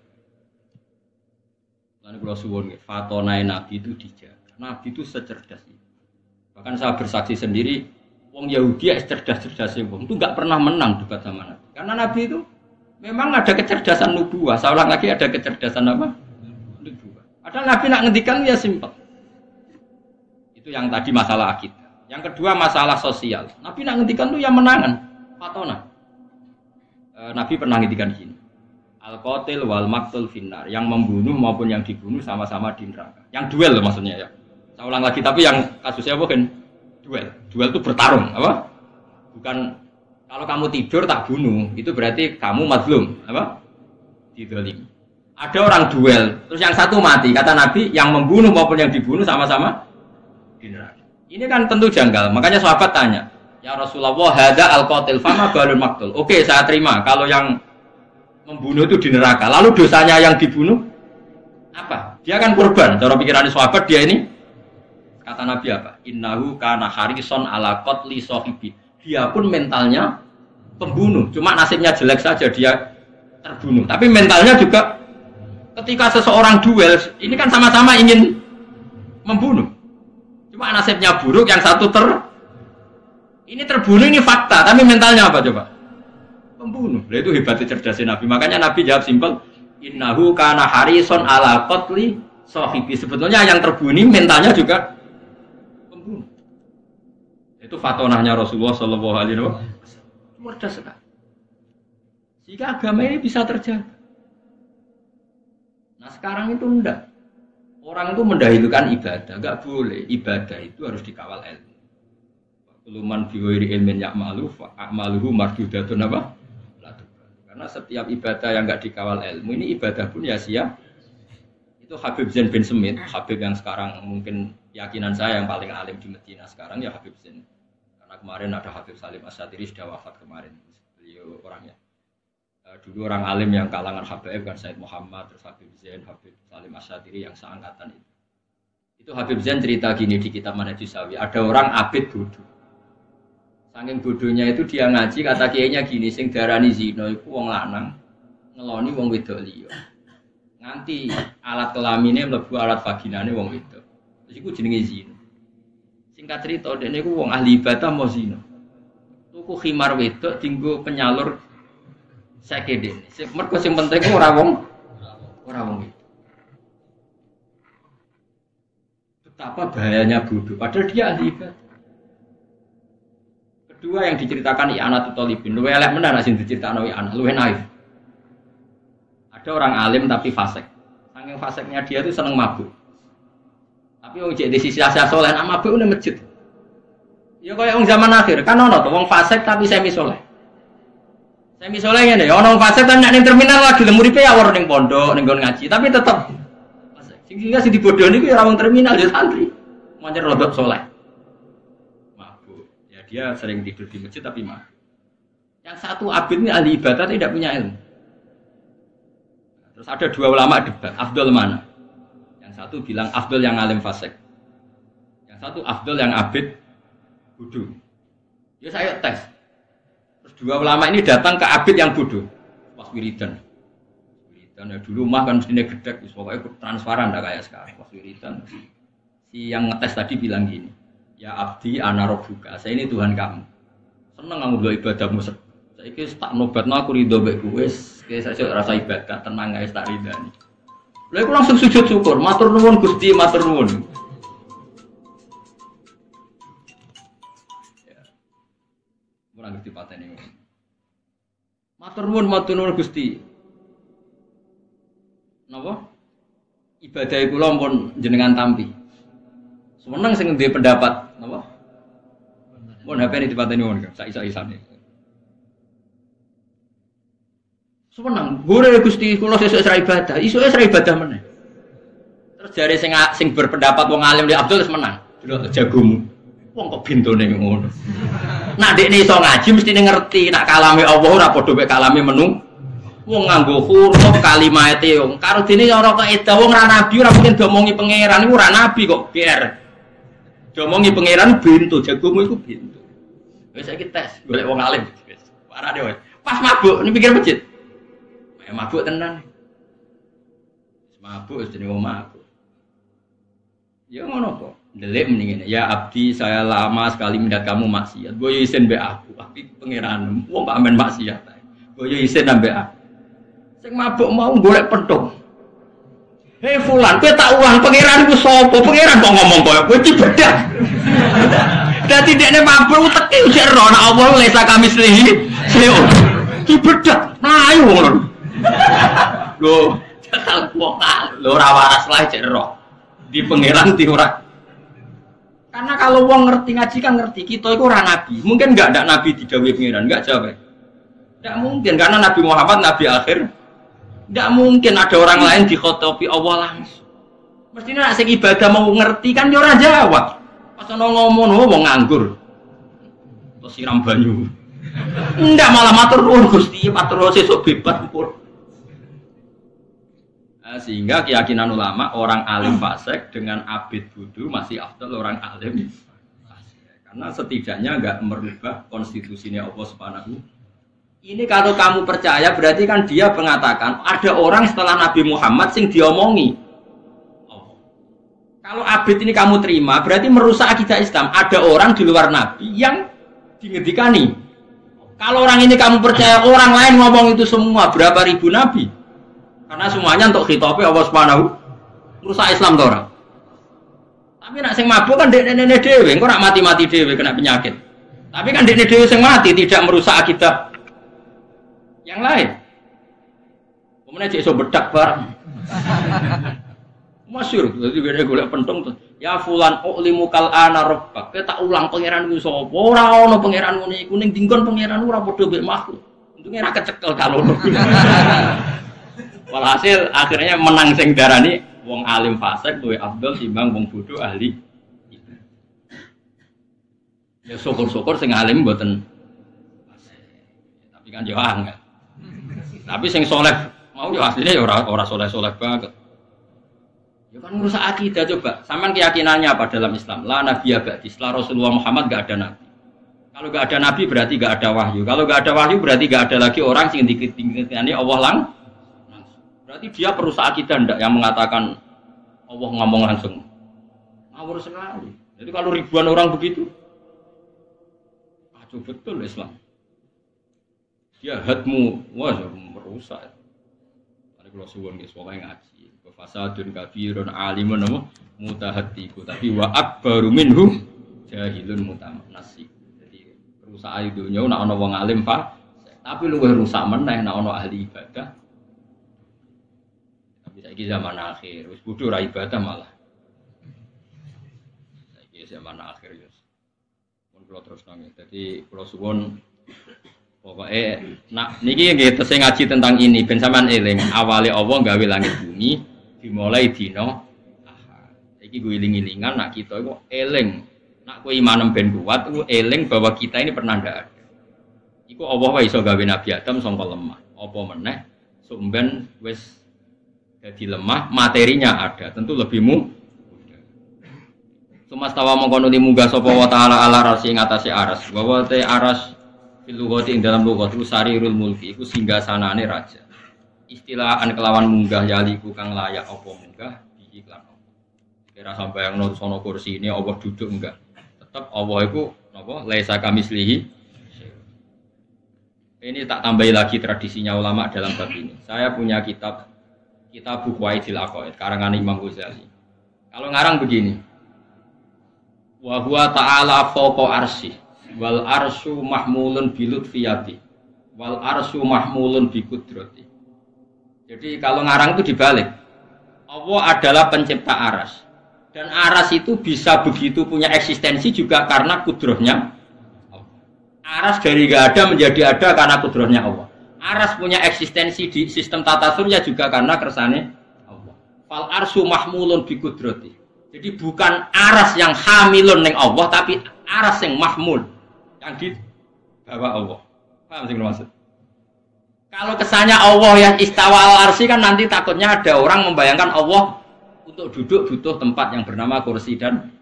Lalu kalau suwun fatonae nabi itu dijaga. Nabi itu secerdas itu. Bahkan saya bersaksi sendiri, wong Yahudi cerdas-cerdasnya wong itu enggak pernah menang debat sama Nabi. Karena Nabi itu Memang ada kecerdasan nubuah. Saya ulang lagi ada kecerdasan apa? Nubuah. Ada Nabi nak ngendikan ya simpel. Itu yang tadi masalah akidah. Yang kedua masalah sosial. Nabi nak ngendikan tuh yang menangan. Fatona. Nabi pernah ngendikan gini. Al-qatil wal maktul finnar. Yang membunuh maupun yang dibunuh sama-sama di neraka. Yang duel loh maksudnya ya. Saya ulang lagi tapi yang kasusnya bukan duel. Duel itu bertarung, apa? Bukan kalau kamu tidur tak bunuh, itu berarti kamu mazlum, apa? Didolimi. Ada orang duel, terus yang satu mati. Kata Nabi, yang membunuh maupun yang dibunuh sama-sama di neraka. Ini kan tentu janggal. Makanya sahabat tanya, ya Rasulullah, hada al-qatil fama balul maktul. Oke, saya terima. Kalau yang membunuh itu di neraka, lalu dosanya yang dibunuh apa? Dia kan korban. Cara pikiran sahabat dia ini, kata Nabi apa? Innahu kana harison ala qatli sahibi. Dia pun mentalnya pembunuh, cuma nasibnya jelek saja dia terbunuh. Tapi mentalnya juga ketika seseorang duel, ini kan sama-sama ingin membunuh. Cuma nasibnya buruk, yang satu ini terbunuh, ini fakta, tapi mentalnya apa coba? Pembunuh. Nah, itu hebatnya cerdasnya Nabi. Makanya Nabi jawab simpel, innahu kana harison ala qatli sahibi. Sebetulnya yang terbunuh mentalnya juga pembunuh. Itu fatonahnya Rasulullah Shallallahu Alaihi Wasallam. Cerdas sekali. Jika agama ini bisa terjaga. Nah sekarang itu enggak. Orang itu mendahulukan ibadah, enggak boleh. Ibadah itu harus dikawal ilmu. Kuluman biwiri ilmin yakmalu, akmaluhu marjudatun apa? Karena setiap ibadah yang enggak dikawal ilmu ini ibadah pun ya sia. Itu Habib Zain bin Semit, Habib yang sekarang mungkin keyakinan saya yang paling alim di Medina sekarang ya Habib Zain. Karena kemarin ada Habib Salim Asyadiri sudah wafat kemarin, beliau orangnya. Dulu orang alim yang kalangan Habaib kan Said Muhammad, terus Habib Zain, Habib Salim Asyadiri yang seangkatan itu. Itu Habib Zain cerita gini di kitab Manhajus Sawi, ada orang abid bodoh. Saking bodohnya itu dia ngaji kata kiainya gini, sing darani zina iku wong lanang ngeloni wong wedok liya. Nganti alat kelamine mlebu alat vaginane wong wedok. Terus iku jenenge zina. Singkat cerita dene iku wong ahli ibadah mau zina. Tuku khimar wedok dienggo penyalur sakedene. Mergo sing penting ora wong wedok. Betapa bahayanya bodoh padahal dia ahli ibadah. Kedua yang diceritakan I'anatul Thalibin, luwih elek menan sing diceritakno I'anah, luwih naif. Ada orang alim tapi fasik. Saking fasiknya dia tuh seneng mabuk. Tapi wong jek di sisi asal soleh nak mabuk nang masjid. Ya kaya wong zaman akhir, kan ono to wong fasik tapi semi soleh. Semi soleh ngene ya ono fasik kan nek ning terminal lagi lemuripe ya ora ning pondok, ning nggon ngaji, tapi tetep fasik. Sing dibodohi ku ya ora wong terminal ya santri. Mancen rodok soleh. Mabuk. Ya dia sering tidur di masjid tapi mabuk. Yang satu abid ini ahli ibadah tidak punya ilmu. Terus ada dua ulama debat, afdol mana? Yang satu bilang afdol yang alim fasik. Yang satu afdol yang abid bodoh. Ya saya tes. Terus dua ulama ini datang ke abid yang bodoh. Pas wiridan. Wiridan ya dulu mah kan mestinya gedek, pokoknya transparan dah kayak sekarang. Pas wiridan. Si yang ngetes tadi bilang gini, ya abdi ana rabbuka, saya ini Tuhan kamu. Seneng kamu do ibadahmu. Saiki tak nobatno aku ridho mbek kowe, saya rasa ibadah tenang guys tak ridani. Lha aku langsung sujud syukur, matur nuwun Gusti, matur nuwun. Ya. Ora ngerti patene. Matur nuwun Gusti. Napa? Ibadah kula pun jenengan tampi. Seneng sing duwe pendapat, napa? Mun HP ini dipateni wong, sak-isane. Seneng, gore Gusti kula sesuk isra ibadah, isoke isra ibadah meneh. Terus jare sing berpendapat wong alim di Abdul wis menang. Delok jagomu. Wong kok bintone ngono. Nak dekne iso ngaji mesti ngerti nak kalame Allah ora padha mek kalame menu. Wong nganggo huruf kalimate wong. Karo dene ora kaidah wong ora nabi ora mungkin diomongi pangeran iku ora nabi kok biar. Diomongi pangeran bintu jagomu iku bintu. Wis saiki tes golek wong alim wis. Parah dhewe. Pas mabuk ning pikir masjid. Mabuk tenan. Mabuk jenenge wong mabuk. Ya ngono kok. Ndelik mendingin. Ya abdi saya lama sekali melihat kamu maksiat. Boyo isin mbek aku, tapi pangeran wong kok amen maksiat. Boyo isin mbek aku. Sing mabuk mau golek pentung. Hei fulan, kowe tak ulang pangeran ku sapa? Pangeran kok ngomong koyo kowe iki bedak. Dadi dekne mabuk teki jek ro nek Allah lesa kami slihi. Iki bedak. Nah ayo ngono. Lho, jatah wong lho ora waras lah jek ro. Di pangeran di ora. Karena kalau wong ngerti ngaji kan ngerti kita itu ora nabi. Mungkin enggak ada nabi didhawuhi pangeran, enggak jawab. Enggak mungkin karena Nabi Muhammad nabi akhir. Enggak mungkin ada orang lain dikhotopi Allah langsung. Mestinya nek sing ibadah mau ngerti kan yo ora jawab. Pas ono ngomong wong nganggur. Terus siram banyu. Enggak malah matur nuwun Gusti, matur sesuk bebas pur. Sehingga keyakinan ulama orang alim fasik dengan abid bodoh masih afdal orang alim fasik. Karena setidaknya enggak merubah konstitusinya Allah Subhanahu. Ini kalau kamu percaya berarti kan dia mengatakan ada orang setelah Nabi Muhammad sing diomongi. Kalau abid ini kamu terima berarti merusak akidah Islam. Ada orang di luar Nabi yang dingedikani. Kalau orang ini kamu percaya orang lain ngomong itu semua berapa ribu Nabi? Karena semuanya untuk khitabe Allah Subhanahu merusak Islam tuh orang. Tapi nak sing mabuk kan dek-dek dhewe, engko nak mati-mati dhewe kena penyakit. Tapi kan dek-dek dhewe sing mati tidak merusak akidah yang lain. Kemudian cek iso bedak bareng. Masyhur, dadi bene golek pentung tuh. Ya fulan ulimu kal ana rabbak. Kowe tak ulang pangeranku sapa? Ora ana pangeran ngene iku ning dinggon pangeran ora padha mek makhluk. Untunge ora kecekel kalono. Walhasil akhirnya menang sing darani wong alim fasik luwih afdal timbang wong bodoh ahli. Ya syukur-syukur sing alim mboten fasik. Tapi kan yo angel. Tapi sing soleh mau ya aslinya ya ora soleh-soleh banget. Ya kan merusak akidah coba. Saman keyakinannya apa dalam Islam? La nabiyya ba'di. Setelah Rasulullah Muhammad enggak ada nabi. Kalau enggak ada nabi berarti enggak ada wahyu. Kalau enggak ada wahyu berarti enggak ada lagi orang sing dikiting-kitingani Allah langsung. Berarti dia perusak akidah ndak yang mengatakan Allah ngomong langsung. Ngawur sekali. Jadi kalau ribuan orang begitu kacau betul Islam. Dia hadmu, wah merusak. Tadi kalau suwon guys, pokoknya ngaji. Fasadun kafirun alimun mutahatiku. Tapi wa akbaru minhu jahilun mutanasik. Jadi rusak dunia, nak ono wong alim pak. Tapi luwih rusak meneh, nak ono ahli ibadah. Tapi saiki zaman akhir, wis kudu ra ibadah malah. Saiki zaman akhir ya. Mun kula terus nang. Jadi kula suwon pokoknya, nak niki nggih tesih ngaji tentang ini, ben sampean eling. Awale Allah gawe langit bumi dimulai dina Ahad. Iki gue iling-ilingan nak kita iku eling. Nak kowe imanem ben kuat iku eling bahwa kita ini pernah ndak ada. Iku Allah wae iso gawe Nabi Adam sangka lemah. Apa meneh sumben wis dadi lemah, materinya ada, tentu lebih mudah. Sumastawa mongko nuli munggah sapa wa taala ala arsi ngatasi aras. Bahwa te aras lughati ing dalam lughat sarirul mulki iku singgasanane raja. Istilahan kelawan munggah yaliku kang layak apa munggah iki lan apa. Kira sampai yang nut sono kursi ini Allah duduk enggak. Tetap Allah iku napa laisa kamislihi. Ini tak tambahi lagi tradisinya ulama dalam bab ini. Saya punya kitab Bukhwaidil Aqaid karangan Imam Ghazali. Kalau ngarang begini. Wa huwa ta'ala fawqa arsy wal arsyu mahmulun bilutfiyati wal arsyu mahmulun bikudrati. Jadi kalau ngarang itu dibalik. Allah adalah pencipta aras. Dan aras itu bisa begitu punya eksistensi juga karena kudrohnya Allah. Aras dari enggak ada menjadi ada karena kudrohnya Allah. Aras punya eksistensi di sistem tata surya juga karena kersane Allah. Fal arsyu mahmulun bikudrati. Jadi bukan aras yang hamilun ning Allah tapi aras yang mahmul yang dibawa Allah. Paham sih maksud? Kalau kesannya Allah yang istawa al-arsy kan nanti takutnya ada orang membayangkan Allah untuk duduk butuh tempat yang bernama kursi dan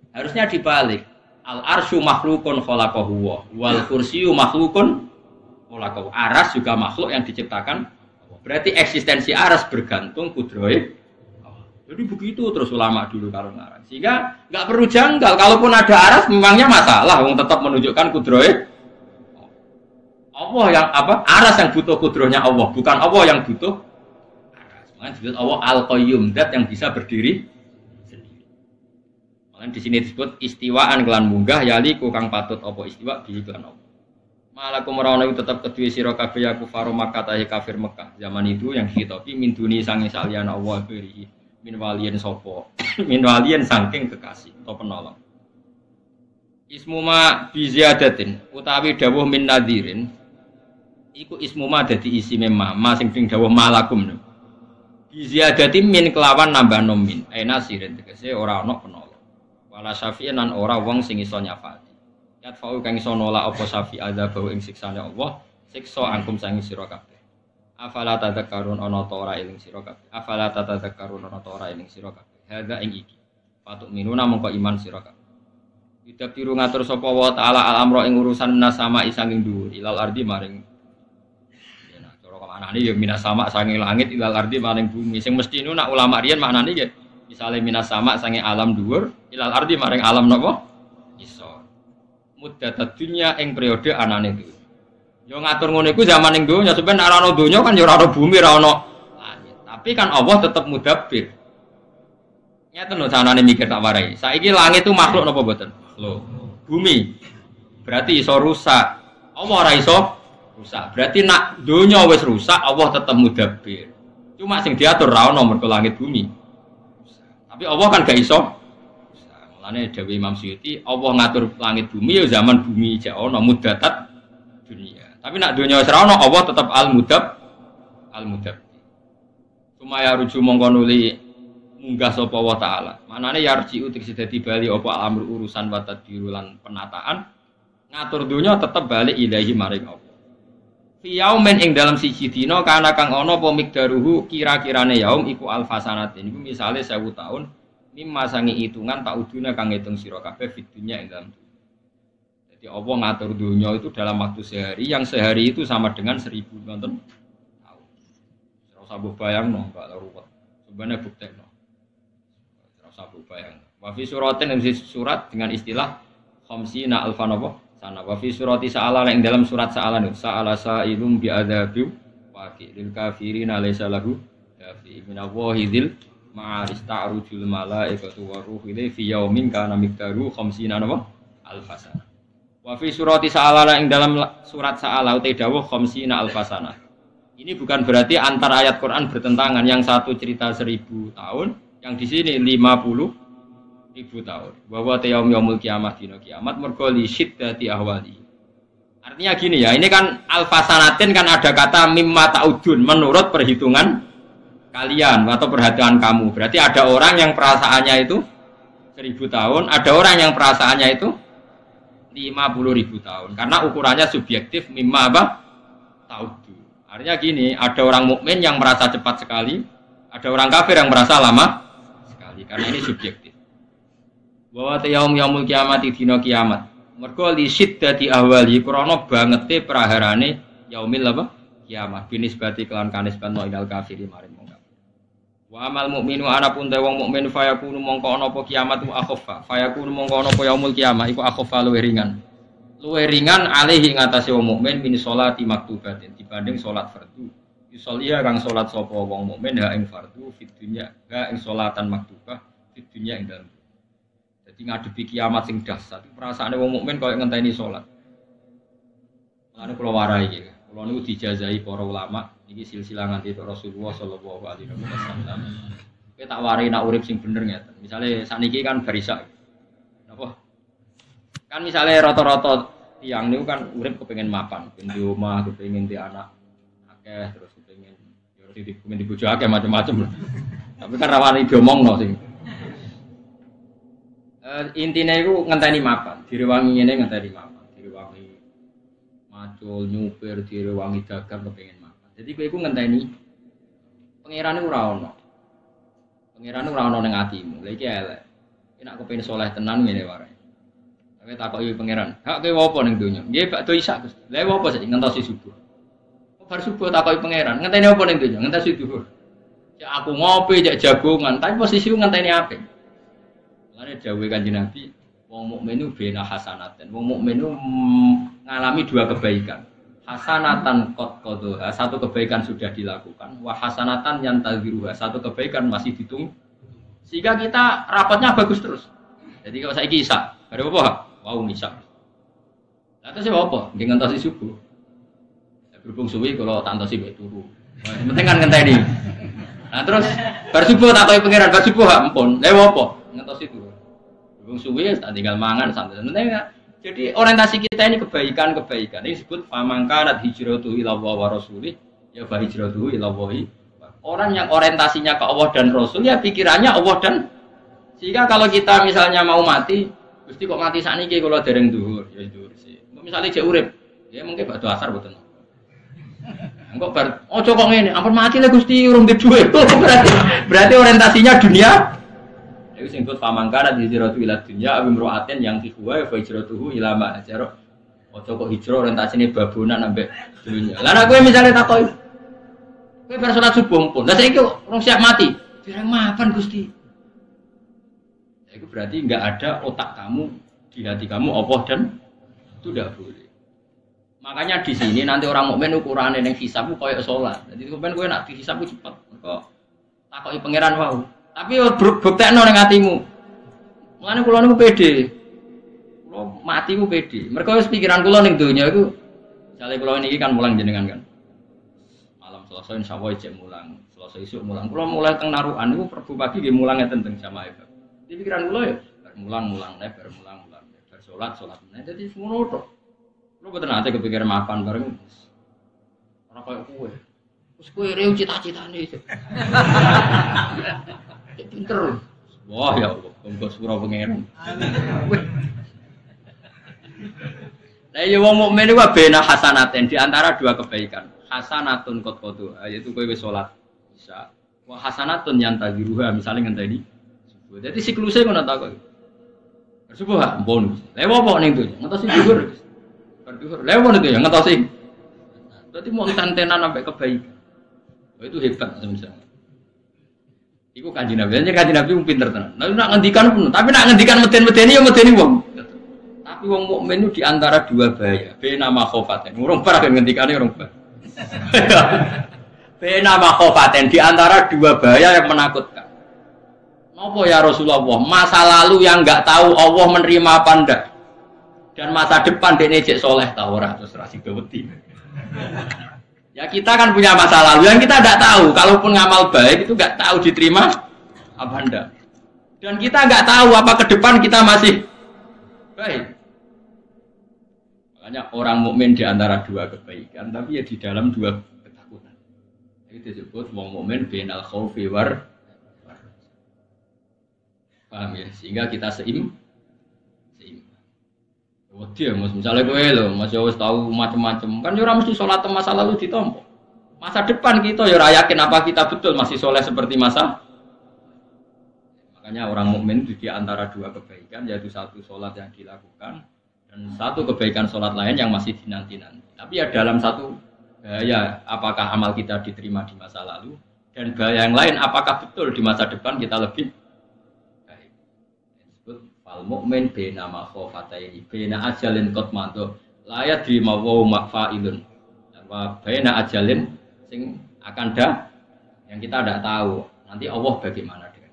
harusnya dibalik. Al-arsyu makhlukun khalaqahu wal kursyu makhlukun khalaqahu. Aras juga makhluk yang diciptakan. Berarti eksistensi aras bergantung kudrohe. Jadi begitu terus ulama dulu kalau ngarang. Sehingga nggak perlu janggal. Kalaupun ada aras memangnya masalah. Wong tetap menunjukkan kudrohe. Allah Allah yang apa? Aras yang butuh kudrohnya Allah, bukan Allah yang butuh aras. Makanya disebut Allah Al-Qayyum, zat yang bisa berdiri sendiri. Makanya di sini disebut istiwaan kelan munggah yaliku kang patut apa istiwa bi kelan Allah. Malakum ora itu tetap kedue sira kabeh ya kufar Makkah ta kafir Mekah. Zaman itu yang dihitopi min duni sange saliyana Allah beri min waliyen sapa. Min waliyen saking kekasih atau penolong. Ismuma bi ziyadatin utawi dawuh min nadirin iku ismuma dadi isime ma sing dawuh malakum. Bi ziyadatin min kelawan nambah nomin. Nasirin tegese ora ana penolong. Wala syafi'in lan ora wong sing iso nyafaati. Yat fa'u kang iso nolak apa safi adzab ing siksane Allah siksa angkum sangi sira kabeh. Afala tadzakkarun ana ta ora eling sira kabeh. Afala tadzakkarun ana ta ora eling sira kabeh. Hadza ing iki. Patuk minuna mongko iman sira kabeh. Idap tiru ngatur sapa wa taala al-amra ing urusan minas sama sanging dhuwur ilal ardi maring ya nah cara maknane ya minas sama sanging langit ilal ardi maring bumi sing mesti nu nak ulama riyen maknane ya misale minas sama sanging alam dhuwur ilal ardi maring alam napa iso muddat dunya ing periode anane dunya. Yo ngatur ngono iku zaman ning donya, sampeyan nek ora ana donya kan yo ora ana bumi, ora ana langit. Tapi kan Allah tetep mudabbir. Nyata lho sanane mikir tak warai. Saiki langit itu makhluk napa mboten? Makhluk. Bumi berarti iso rusak. Allah ora iso rusak. Berarti nak donya wis rusak, Allah tetep mudabbir. Cuma sing diatur ra ono mergo langit bumi. Tapi Allah kan gak iso. Mulane dawuh Imam Suyuti, Allah ngatur langit bumi ya zaman bumi jek ana muddatat dunia. Tapi nak dunia wis ora ana, Allah tetep al-mudabb. Sumaya ruju mongko nuli munggah sapa wa taala. Manane yarji utik dadi bali apa amru urusan wa tadbiru lan penataan ngatur dunia tetep balik ilahi maring Allah. Fi yaumin ing dalam siji dina kana kang ana apa mikdaruhu kira-kirane yaum iku alfasanatin. Iku misale 1000 tahun mimma sangi hitungan tak uduna kang ngitung sira kabeh fitunya ing dalam dunia. Jadi Allah ngatur dunia itu dalam waktu sehari, yang sehari itu sama dengan 1000 nonton tahun. Ora usah bayangno, enggak ruwet. Sebenarnya buktekno. Ora usah bayangno. Wa fi suratin surat dengan istilah khamsina alfan apa? Sana wa fi surati sa'ala ing dalam surat sa'alan sa'ala sa'ilum bi adzabi wa lil kafirina laysa lahu dafi min Allahil ma'aris ta'rujul malaikatu wa ruhu ilaihi fi yaumin kana miqdaru 50 alfasana. Wa fi surati sa'ala ing dalam surat sa'ala uta dawuh 50 alfasana. Ini bukan berarti antar ayat Quran bertentangan, yang satu cerita 1000 tahun, yang di sini 50.000 tahun. Bahwa yaumul kiamah dina kiamat mergo li syiddati ahwali. Artinya gini ya, ini kan alfasanatin kan ada kata mimma ta'udun menurut perhitungan kalian atau perhatian kamu. Berarti ada orang yang perasaannya itu 1000 tahun, ada orang yang perasaannya itu 50.000 tahun. Karena ukurannya subjektif mimma apa? Ta'udu. Artinya gini, ada orang mukmin yang merasa cepat sekali, ada orang kafir yang merasa lama sekali. Karena ini subjektif. Bahwa yaumul kiamat dina kiamat. Mergo li syiddati ahwali krana bangete praharane yaumil apa? Kiamat. Binisbati kelan kanisban ilal kafiri maring wa amal mukminu ana pun te wong mukmin fayakunu mongko ana apa kiamat wa akhaffa fayakunu mongko ana apa yaumul kiamah iku akhaffa luwih ringan alaihi ngatasi wong mukmin min sholati maktubatin dibanding salat fardu yusollia kang salat sapa wong mukmin ha ing fardu fid dunya ha ing sholatan maktubah fid dunya ing dalem. Dadi ngadepi kiamat sing dahsyat perasaane wong mukmin koyo ngenteni salat. Lan kula warai iki kula niku dijazahi para ulama iki silsilah nganti Rasulullah sallallahu alaihi wasallam. Kowe tak wari nak urip sing bener ngeten. Misale sakniki kan barisa. Napa? Kan misale rata-rata tiyang niku kan urip kepengin mapan, kepengin di omah, kepengin di anak akeh, terus kepengin yo kepengin di bojo akeh macam-macam. Tapi kan rawani diomongno sing. Intine iku ngenteni mapan, direwangi ngene ngenteni mapan, direwangi macul nyupir, direwangi dagang kepengin. Jadi kowe iku ngenteni pangerane ora ono. Pangerane ora ono ning atimu. Lha iki elek. Nek kepengin saleh tenan ngene wae. Kowe takoki pangeran, "Hak kowe apa ning donya?" Nggih, bakdo isak, Gus. Lha apa sih ngentosi subuh? Bar subuh takoki pangeran, ngenteni apa ning donya? Ngenteni subuh. Ya aku ngopi, jak jagongan, tapi posisiku ngenteni apik. Lane dawuhe Kanjeng Nabi, wong mukmin itu bena hasanaten. Wong mukmin itu ngalami dua kebaikan. hasanatan qad qadha, satu kebaikan sudah dilakukan, wa hasanatan yantaziruha, satu kebaikan masih ditunggu. Sehingga kita rapatnya bagus terus. Jadi kalau saya kisah, ada apa? Wow, nisa. Nah, terus apa? Nggih ngantosi subuh. Berhubung suwi kalau tak antosi bae turu. Yang penting kan ngenteni. Nah, terus bar subuh tak koyo pangeran bar subuh ampun. Lha apa? Ngantosi turu. Berhubung suwi tak tinggal mangan santai. Penting jadi orientasi kita ini kebaikan-kebaikan. Ini disebut famangkanat hijratuhu ila Allah wa rasulih ya fa hijratuhu ila Allah. Orang yang orientasinya ke Allah dan Rasul ya pikirannya Allah dan sehingga kalau kita misalnya mau mati, Gusti kok mati sakniki kula dereng dhuwur, ya dhuwur sih. Misalnya jek urip, ya mungkin bakdo asar mboten. Engko bar ojo kok ngene, ampun mati lah Gusti urung di dhuwit. Berarti orientasinya dunia. Iku sing disebut famangkana hijratu ila dunya amra'atin yang tihuwa fa hijratuhu ila ma ajara. Ojo kok hijrah orientasine babonan ambek dunya. Lah nek kowe misale takoki kowe bar salat subuh pun. Lah saiki urung siap mati. Dereng mapan Gusti. Itu berarti enggak ada otak kamu di hati kamu Allah dan itu tidak boleh. Makanya di sini nanti orang mukmin ukurannya yang hisabmu koyo salat. Jadi sampean kowe nak dihisabku cepet. Kok takoki pangeran wae. Tapi buktekno ning atimu. Mulane kula niku pede. Kula mati ku pede. Mergo wis pikiran kula ning donya iku jale kula niki kan mulang jenengan kan. Malam Selasa insyaallah jek mulang. Selasa isuk mulang. Kula mulai teng narukan niku Rabu pagi nggih mulang ngeten teng jamaah. Di pikiran kula ya bar mulang bar salat. Nah dadi ngono tok. Kula boten ate kepikiran makan bareng. Ora koyo kowe. Wis kowe rew cita-citane. Pinter. Wah ya Allah, monggo sura pangeran. Lah ya wong mukmin iku bena hasanaten di antara dua kebaikan. Hasanatun qad qadu, yaitu kowe wis salat bisa. Wa hasanatun yantaziruha misalnya ngenteni. Jadi siklusnya ngono ta kok. Subuh ampun. Lah apa ning to? Ngetosi dhuwur. Dhuwur. Lah apa itu ya ngetosi. Berarti mau tantenan sampai kebaikan. Oh, itu hebat sebenarnya. Iku Kanjeng Nabi, Kanjeng Nabi pinter tenan. Nah, nak ngendikan pun, tapi nak ngendikan medeni ya medeni wong. Tapi wong mukmin itu di antara dua bahaya. Bena makhofaten. Urung parah ngendikane urung parah. Bena makhofaten di antara dua bahaya yang menakutkan. Apa ya Rasulullah? Masa lalu yang enggak tahu Allah menerima apa ndak. Dan masa depan dekne jek soleh ta ora terus ra sida wedi. Ya kita kan punya masa lalu yang kita tidak tahu. Kalaupun ngamal baik itu nggak tahu diterima apa enggak. Dan kita nggak tahu apa ke depan kita masih baik. Makanya orang mukmin di antara dua kebaikan, tapi ya di dalam dua ketakutan. Itu disebut wong mukmin bainal khaufi war. Paham ya? Sehingga kita seimbang. Wedi ya Mas, misalnya kowe lho, Mas wis tahu macam-macam. Kan ya ora mesti salat masa lalu ditampa. Masa depan kita ya ora yakin apa kita betul masih soleh seperti masa. Makanya orang mukmin di antara dua kebaikan yaitu satu salat yang dilakukan dan satu kebaikan salat lain yang masih dinanti-nanti. Tapi ya dalam satu bahaya apakah amal kita diterima di masa lalu dan bahaya yang lain apakah betul di masa depan kita lebih al mukmin bena makhofataini bena ajalin qad madha la yadri ma wa mafa'ilun wa bena ajalin sing akan yang kita tidak tahu nanti Allah bagaimana dengan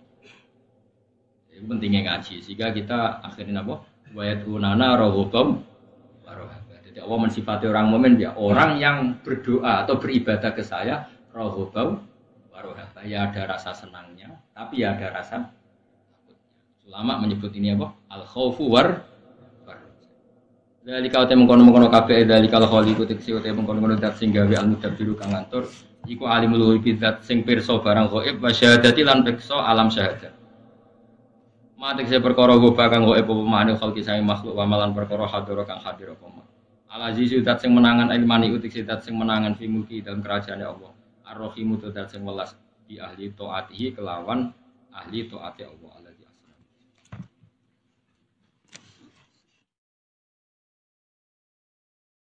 itu pentingnya ngaji sehingga kita akhirnya apa wa yatunana raghubam warohaba. Jadi Allah mensifati orang mukmin ya orang yang berdoa atau beribadah ke saya raghubam warohaba ya ada rasa senangnya tapi ya ada rasa. Ulama menyebut ini apa? Al-khaufu war. Dari kau temu kono-kono kabeh dari kalau khaliqu tiksi temu kono-kono dat sing gawe al-mudabbiru kang ngatur iku alimul ghaib zat sing pirsa barang ghaib wa syahadati lan pirsa alam syahadat. Matek se perkara goba kang ghaib apa mane khalqi sang makhluk wa malan perkara hadira kang hadir apa. Al-azizu zat sing menangan ilmani utiksi zat sing menangan fi mulki dalam kerajaane Allah. Ar-rahimu zat sing welas di ahli taatihi kelawan ahli taati Allah.